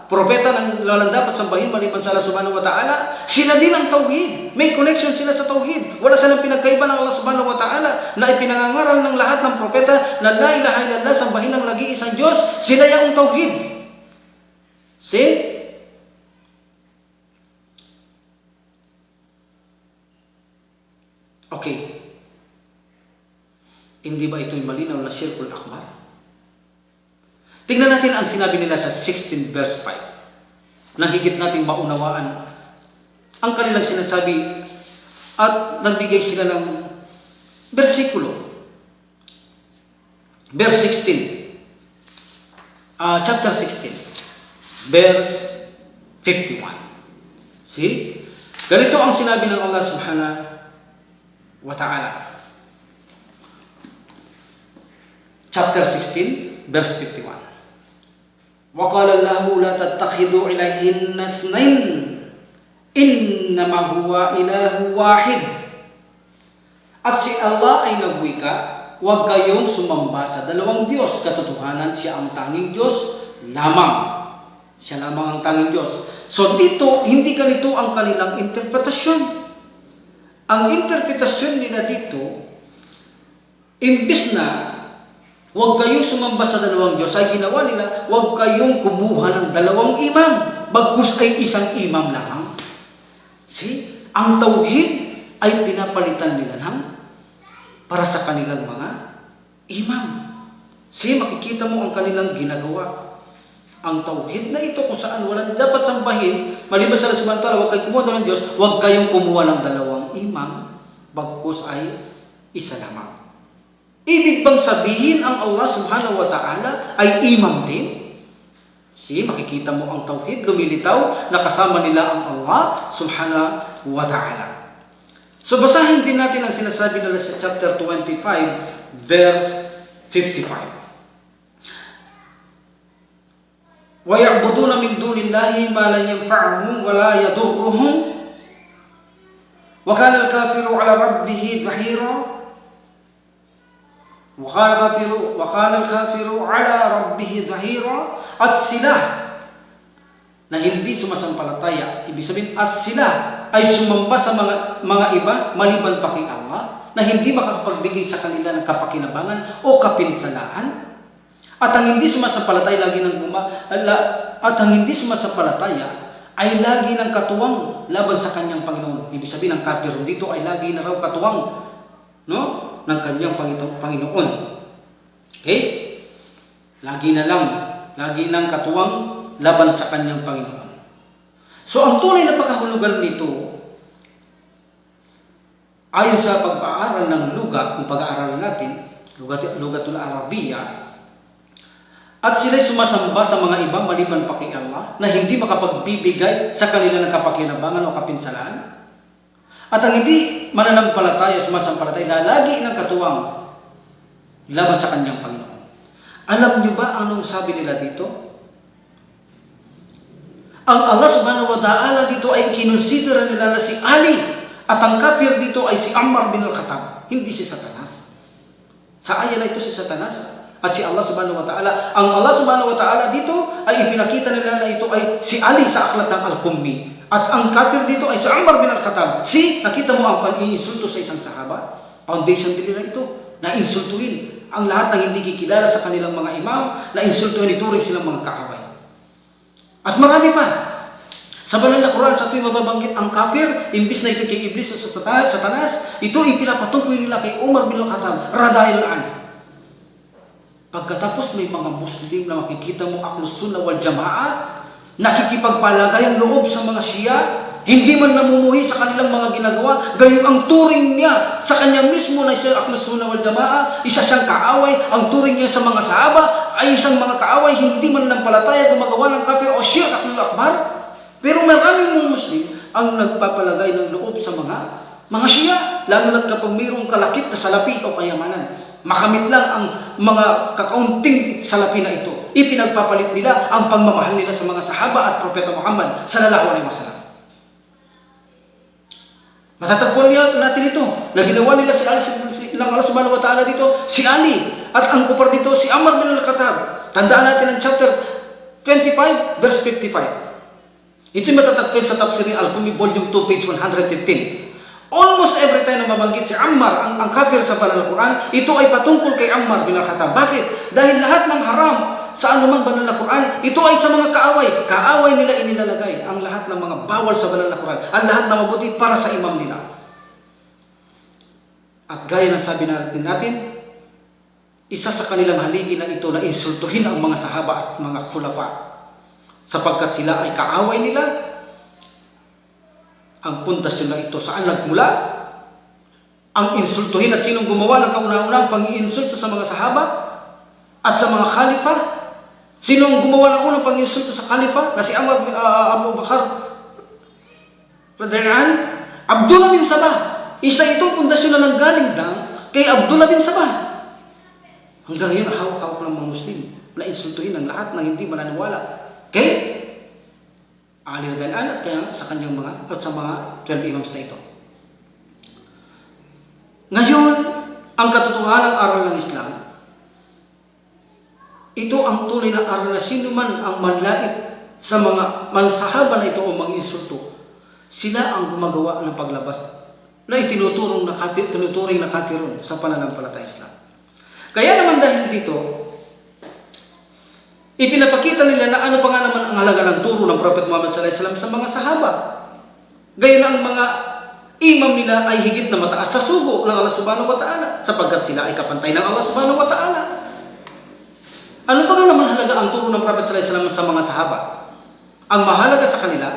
propeta ng walang dapat sambahin maliban sa Allah subhanahu wa ta'ala, sila din ang tawhid. May connection sila sa tawhid. Wala silang pinagkaiba ng Allah subhanahu wa ta'ala na ipinangangaral ng lahat ng propeta na la ilaha illallah, sambahin ng nag-iisang Diyos. Sila yung tawhid. See? Okay. Hindi ba ito'y malinaw na Shirkul Akbar? Tingnan natin ang sinabi nila sa 16 verse 5. Nang higit nating maunawaan ang kanilang sinasabi at nagbigay sila ng bersikulo. Verse 16. Chapter 16. Verse 51. See? Ganito ang sinabi ng Allah subhanahu wa ta'ala. Chapter 16, verse 51. وَقَالَ اللَّهُ لَا تَتَّخِذُوا إِلَٰهَيْنِ اثْنَيْنِ إِنَّمَا هُوَ إِلَٰهٌ وَاحِدٌ. At si Allah ay nagwika, huwag kayong sumamba sa dalawang Diyos. Katotohanan, siya ang tanging Diyos lamang. Siya lamang ang tanging Diyos. So dito, hindi ganito ang kanilang interpretasyon. Ang interpretasyon nila dito, imbis na huwag kayong sumamba sa dalawang Diyos, ay ginawa nila, huwag kayong kumuha ng dalawang imam, bagkus ay isang imam lamang. See? Ang tauhid ay pinapalitan nila ng para sa kanilang mga imam. See? Makikita mo ang kanilang ginagawa. Ang tauhid na ito kung saan walang dapat sambahin, maliban sa Allah subhanahu wa ta'ala, huwag kayong kumuha ng Diyos, huwag kayong kumuha ng dalawang imam, bagkus ay isa lamang. Ibig bang sabihin ang Allah subhanahu wa ta'ala ay imam din? See, makikita mo ang tauhid lumilitaw na kasama nila ang Allah subhanahu wa ta'ala. So basahin din natin ang sinasabi nila sa chapter 25 verse 55. وَيَعْبُدُونَ مِن دُونِ اللَّهِ مَا لَا يَنفَعُهُمْ وَلَا يَضُرُّهُمْ وَكَانَ الْكَافِرُ عَلَى رَبِّهِ ظَهِيرًا وَقَالَ الْكَافِرُ عَلَى رَبِّهِ ظَهِيرًا. At sila na hindi sumasampalataya, ibig sabihin at sila ay sumamba sa mga iba maliban pa kay Allah na hindi makakapagbigay sa kanila ng kapakinabangan o kapinsalaan. At ang hindi sumasampalataya ay lagi ng katuwang laban sa kanyang Panginoon. Ibig sabihin ng kafir dito ay lagi na raw katuwang, no, ng kanyang Panginoon. Okay? Lagi ng katuwang laban sa kanyang Panginoon. So ang tunay na pagkahulugan nito, ayon sa pag-aaral ng lugat, kung pag-aaralan natin, lugatul Arabiya, at sila'y sumasamba sa mga iba maliban pa kay Allah na hindi makapagbibigay sa kanila ng kapakinabangan o kapinsalaan. At ang hindi mananampalataya, sumasampalataya, lalagi ng katuwang laban sa kanyang Panginoon. Alam niyo ba anong sabi nila dito? Ang Allah subhanahu wa ta'ala dito ay kinonsidera nila na si Ali at ang kafir dito ay si Ammar bin al-Khattab, hindi si Satanas. Sa aya na ito si Satanas at si Allah subhanahu wa ta'ala. Ang Allah subhanahu wa ta'ala dito ay ipinakita nila na ito ay si Ali sa aklat ng Al-Qummi. At ang kafir dito ay si Ammar bin al-Khattab. Nakita mo ang pan-iinsulto sa isang sahaba? Foundation din nila ito. Na-insultuhin ang lahat ng hindi kikilala sa kanilang mga imam, na-insultuhin, ituring silang mga kaaway. At marami pa. Sa banal na Quran, sa tuwing mababanggit ang kafir, imbis na ito kay Iblis o Satanas, ito ipinapatukoy nila kay Umar bin al-Khattab, radhiyallahu anhu. Pagkatapos may mga Muslim na makikita mo Ahlus Sunnah wal Jamaa, nakikipagpalagay ang loob sa mga Shia, Hindi man namumuhi sa kanilang mga ginagawa, gayon ang turing niya sa kanya mismo na isang Ahlus Sunnah wal Jamaa, isa siyang kaaway. Ang turing niya sa mga sahaba ay isang mga kaaway, hindi man nampalataya gumagawa ng kafir o syirk akbar. Pero maraming mga Muslim ang nagpapalagay ng loob sa mga Shia, lalo na kapag mayroong kalakip na salapi o kayamanan. Makamit lang ang mga kakaunting salapi na ito. Ipinagpapalit nila ang pagmamahal nila sa mga sahaba at Propeta Muhammad sallallahu alaihi wasallam. Matatagpuan natin ito na ginawa nila si Ali ng Allah subhanahu wa ta'ala dito, si Ali, at ang kupar dito si Umar bin al-Khattab. Tandaan natin ang chapter 25 verse 55. Ito'y matatagpuan sa Tafsir Al-Qumi volume 2 page 115. Almost every time na mabanggit si Ammar ang kafir sa banal na Quran, ito ay patungkol kay Ammar bin al-Khattab. Bakit? Dahil lahat ng haram sa anumang banal na Quran, ito ay sa mga kaaway. Kaaway nila inilalagay ang lahat ng mga bawal sa banal na Quran, ang lahat na mabuti para sa imam nila. At gaya ng sabi natin, isa sa kanilang haligi na ito na insultuhin ang mga sahaba at mga khulafa, sapagkat sila ay kaaway nila. Ang pundasyon na ito saan nagmula? Ang insultuhin at sinong gumawa ng kauna-unang pang-iinsulto sa mga sahaba at sa mga khalifa? Sinong gumawa ng unang pang-insulto sa khalifa? Na si Abu Bakar radhiyallahu anhu? Abdullah bin Sabah. Isa itong pundasyon na nanggaling kay Abdullah bin Sabah. Hanggang ngayon, hawak-hawak ng mga Muslim na insultuhin ang lahat ng hindi mananiwala kay Ali radhiyallahu anhu at kaya sa kanyang at sa mga 12 imams na ito. Ngayon, ang katotohanan ng aral ng Islam, ito ang tunay na aral na sino man ang manlait sa mga mansahaba na ito o mga insulto, sila ang gumagawa ng paglabas na itinuturing na kafirun sa pananampalataya Islam. Kaya naman dahil dito, ipinapakita nila na ano pa nga naman ang halaga ng turo ng Prophet Muhammad sallallahu alaihi wasallam sa mga sahaba. Gayon ang mga imam nila ay higit na mataas sa sugo ng Allah subhanahu wa ta'ala, sapagkat sila ay kapantay ng Allah subhanahu wa ta'ala. Ano pa nga naman halaga ang turo ng Prophet sallallahu alaihi wasallam sa mga sahaba? Ang mahalaga sa kanila,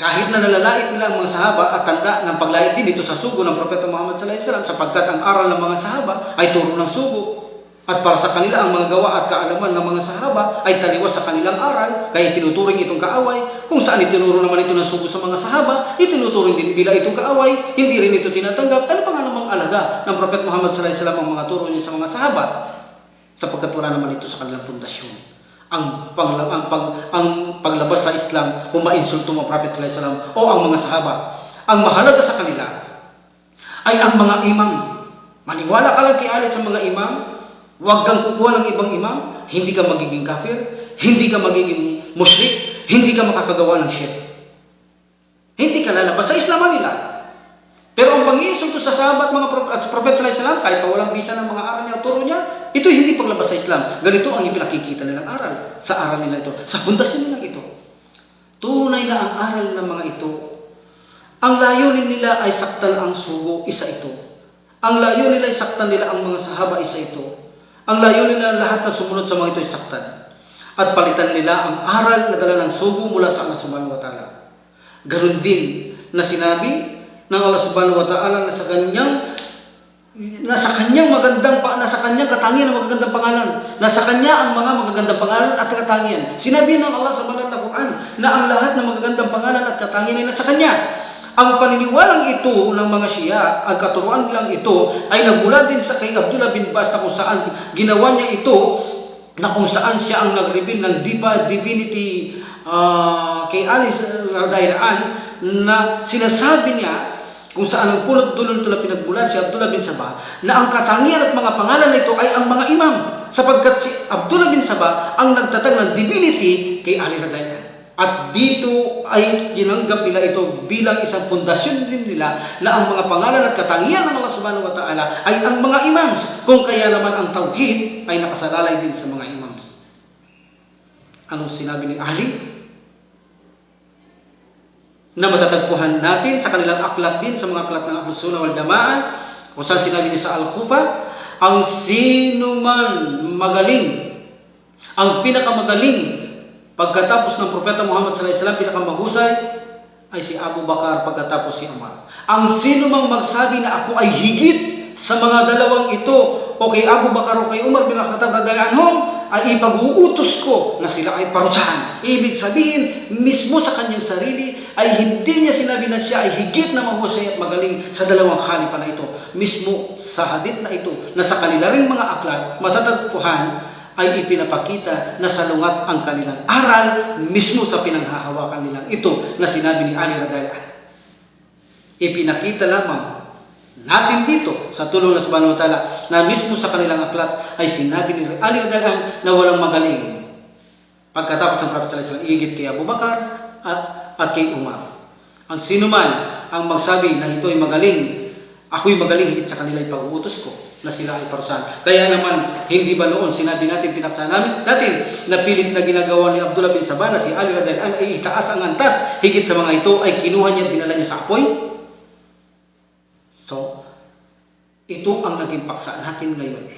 kahit na nalalait nila ang mga sahaba at tanda ng paglait din ito sa sugo ng Propeta Muhammad sallallahu alaihi wasallam, sapagkat ang aral ng mga sahaba ay turo ng sugo. At para sa kanila, ang mga gawa at kaalaman ng mga sahaba ay taliwas sa kanilang aral, kaya tinuturing itong kaaway. Kung saan itinuro naman ito ng sugo sa mga sahaba, itinuturing din bila itong kaaway, hindi rin ito tinatanggap. Ano pa nga namang alaga ng Prophet Muhammad sallallahu alaihi wasallam ang mga turo niya sa mga sahaba? Sapagkat wala naman ito sa kanilang pundasyon. Ang paglabas sa Islam, kung ma-insulto mo Prophet sallallahu alaihi wasallam o ang mga sahaba, ang mahalaga sa kanila ay ang mga imam. Maniwala ka lang kay Ali sa mga imam. Huwag kang kukuha ng ibang imam, hindi ka magiging kafir, hindi ka magiging musyrik, hindi ka makakagawa ng shirk. Hindi ka lalabas sa Islam nila. Pero ang pang-iinsulto sa sahabat mga Prophet sallallahu alaihi wasallam, kahit pa walang bisa ng mga aral niya o turo niya, ito hindi paglabas sa Islam. Ganito ang ipinakikita nilang aral sa aral nila ito, sa pundasyon nilang ito. Tunay na ang aral ng mga ito. Ang layunin nila ay saktan ang sugo, isa ito. Ang layunin nila ay saktan nila ang mga sahaba, isa ito. Ang layunin nila lahat na sumunod sa mga ito ay saktan. At palitan nila ang aral na dala ng sugo mula sa Allah subhanahu wa ta'ala. Ganon din na sinabi ng Allah subhanahu wa ta'ala na sa kanyang katangian ang magagandang pangalan. Nasa kanya ang mga magagandang pangalan at katangian. Sinabi ng Allah sa banal na Quran na ang lahat ng magagandang pangalan at katangian ay nasa kanya. Ang paniniwalang ito ng mga Shia, ang katuruan nilang ito, ay nagmula din sa kay Abdullah bin Bas na kung saan ginawa niya ito, na kung saan siya ang nag-reveal ng divinity kay Ali radhiyallahu anhu, na sinasabi niya kung saan ang punot dulo nito na pinagbulan si Abdullah bin Sabah, na ang katangian at mga pangalan nito ay ang mga imam, sapagkat si Abdullah bin Sabah ang nagtatag ng divinity kay Ali radhiyallahu anhu. At dito ay ginanggap nila ito bilang isang pundasyon din nila na ang mga pangalan at katangian ng Allah subhanahu wa ta'ala ay ang mga imams. Kung kaya naman ang tauhid ay nakasalalay din sa mga imams. Anong sinabi ni Ali? Na matatagpuan natin sa kanilang aklat din, sa mga aklat ng Ahlus Sunnah wal Jamaa, kung saan sinabi ni sa Al-Kufa, ang sino man magaling, ang pinakamagaling Pagkatapos ng Propeta Muhammad sallallahu alaihi wasallam, pinakamahusay ay si Abu Bakar, pagkatapos si Umar. Ang sino mang magsabi na ako ay higit sa mga dalawang ito, o kay Abu Bakar o kay Umar bin Khattab radhiyallahu anhum, ay ipag-uutos ko na sila ay parusahan. Ibig sabihin, mismo sa kanyang sarili ay hindi niya sinabi na siya ay higit na mahusay at magaling sa dalawang khalifa na ito. Mismo sa hadith na ito, na sa kanila ring mga aklat matatagpuan, ay ipinapakita na salungat ang kanilang aral mismo sa pinanghahawakan nilang ito na sinabi ni Ali radhiyallahu anhu. Ipinakita lamang natin dito sa tulong ng Subhanahu wa Ta'ala na mismo sa kanilang aklat ay sinabi ni Ali radhiyallahu anhu na walang magaling pagkatapos ng Prophet sallallahu alaihi wasallam, higit kay Abu Bakar at kay Umar. Ang sino man ang magsabi na ito ay magaling, ako'y magaling higit sa kanila, ay pag-uutos ko na sila ay parusahan. Kaya naman, hindi ba noon sinabi natin, pinaksa natin na pilit na ginagawa ni Abdullah bin Sabah na si Ali radhiyallahu anhu ay itaas ang antas higit sa mga ito, ay kinuha niya at dinala niya sa apoy? So, ito ang naging paksa natin ngayon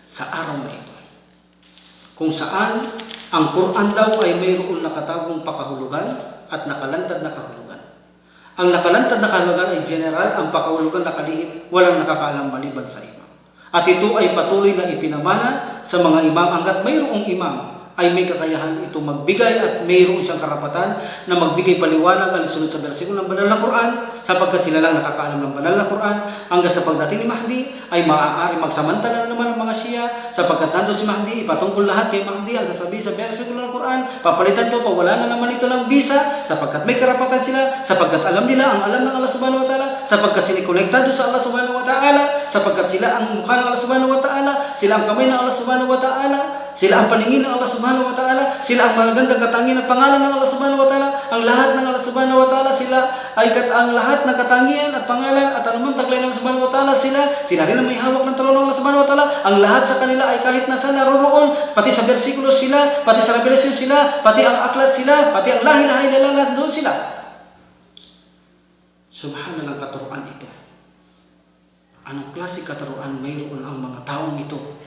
sa araw na ito. Kung saan ang Quran daw ay mayroon nakatagong pakahulugan at nakalantad na kahulugan. Ang nakalantad na kahulugan ay general, ang pakahulugan nakalihim, walang nakakaalam maliban sa imam. At ito ay patuloy na ipinamana sa mga imam hanggat mayroong imam ay may kakayahan ito magbigay at mayroon siyang karapatan na magbigay paliwanag alisunod sa bersikulo ng banal na Quran, sapagkat sila lang nakakaalam ng banal na Quran. Hanggang sa pagdating ni Mahdi ay maaari magsamantala naman ang mga Shia, sapagkat nandun si Mahdi, ipatungkol lahat kay Mahdi ang sasabihin sa bersikulo ng Quran, papalitan ito, pawala na naman ito ng bisa, sapagkat may karapatan sila, sapagkat alam nila ang alam ng Allah subhanahu wa ta'ala, sapagkat sila konektado sa Allah subhanahu wa ta'ala, sapagkat sila ang mukha ng Allah subhanahu wa ta'ala, sila ang kamay ng Allah subhanahu wa ta'ala, sila ang paningin ng Allah subhanahu wa ta'ala, sila ang magandang katangian ng pangalan ng Allah subhanahu wa ta'ala, ang lahat ng Allah subhanahu wa ta'ala, sila ay ang lahat ng katangian at pangalan at anumang taglay ng Allah subhanahu wa ta'ala, sila rin ang may hawak ng trono ng Allah subhanahu wa ta'ala, ang lahat sa kanila ay kahit nasa naroroon, pati sa bersikulo sila, pati sa revelasyon sila, pati ang aklat sila, pati ang lahi-lahi nila, nandun sila. Subhanallah, katuruan ito. Anong klase katuruan mayroon ang mga taong ito?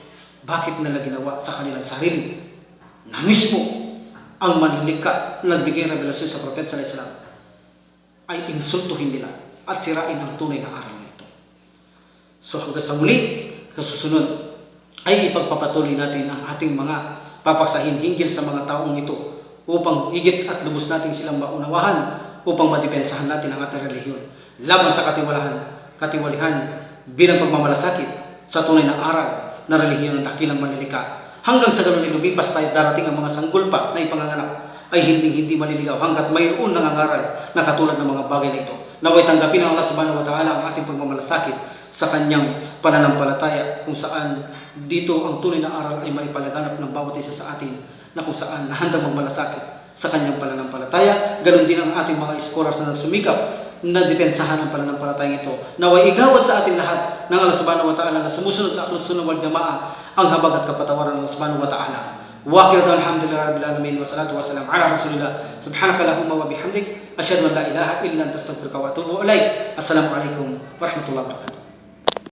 Bakit nila ginawa sa kanilang sarili na mismo ang manlika nagbigay revelasyon sa Prophet sallallahu alaihi wasallam ay insultuhin nila at sirain ang tunay na aral nito? So hanggang sa muli, kasusunod ay ipagpapatuloy natin ang ating mga papasahin hinggil sa mga taong ito upang higit at lubos natin silang maunawahan, upang madepensahan natin ang ating relihiyon laban sa katiwalihan bilang pagmamalasakit sa tunay na aral na relihiyon ng dakilang manlilika. Hanggang sa ganun ay lumipas tayo, darating ang mga sanggulpa na ipanganganak ay hindi maliligaw hanggat mayroon nangangaral na katulad ng mga bagay na ito. Naway tanggapin ng Allah subhanahu wa ta'ala ang ating pagmamalasakit sa kanyang pananampalataya, kung saan dito ang tunay na aral ay maipalaganap ng bawat isa sa atin, na kung saan nahandang magmalasakit sa kanyang pananampalataya. Ganon din ang ating mga scholars na nagsumikap na depensahan ang pananampalatayang ito. Naway igawad sa ating lahat ng Allah subhanahu wa ta'ala na sumusunod sa Ahlus Sunnah wal Jamaa ang habag at kapatawaran ng Allah subhanahu wa ta'ala. Wa akhiru alhamdulillahi rabbil alamin wa salatu wa salam ala rasulillah. Subhanakallahumma wa bihamdik, asyhadu an la ilaha illa anta astaghfiruka wa atubu ilaik. Assalamu alaikum warahmatullahi wabarakatuh.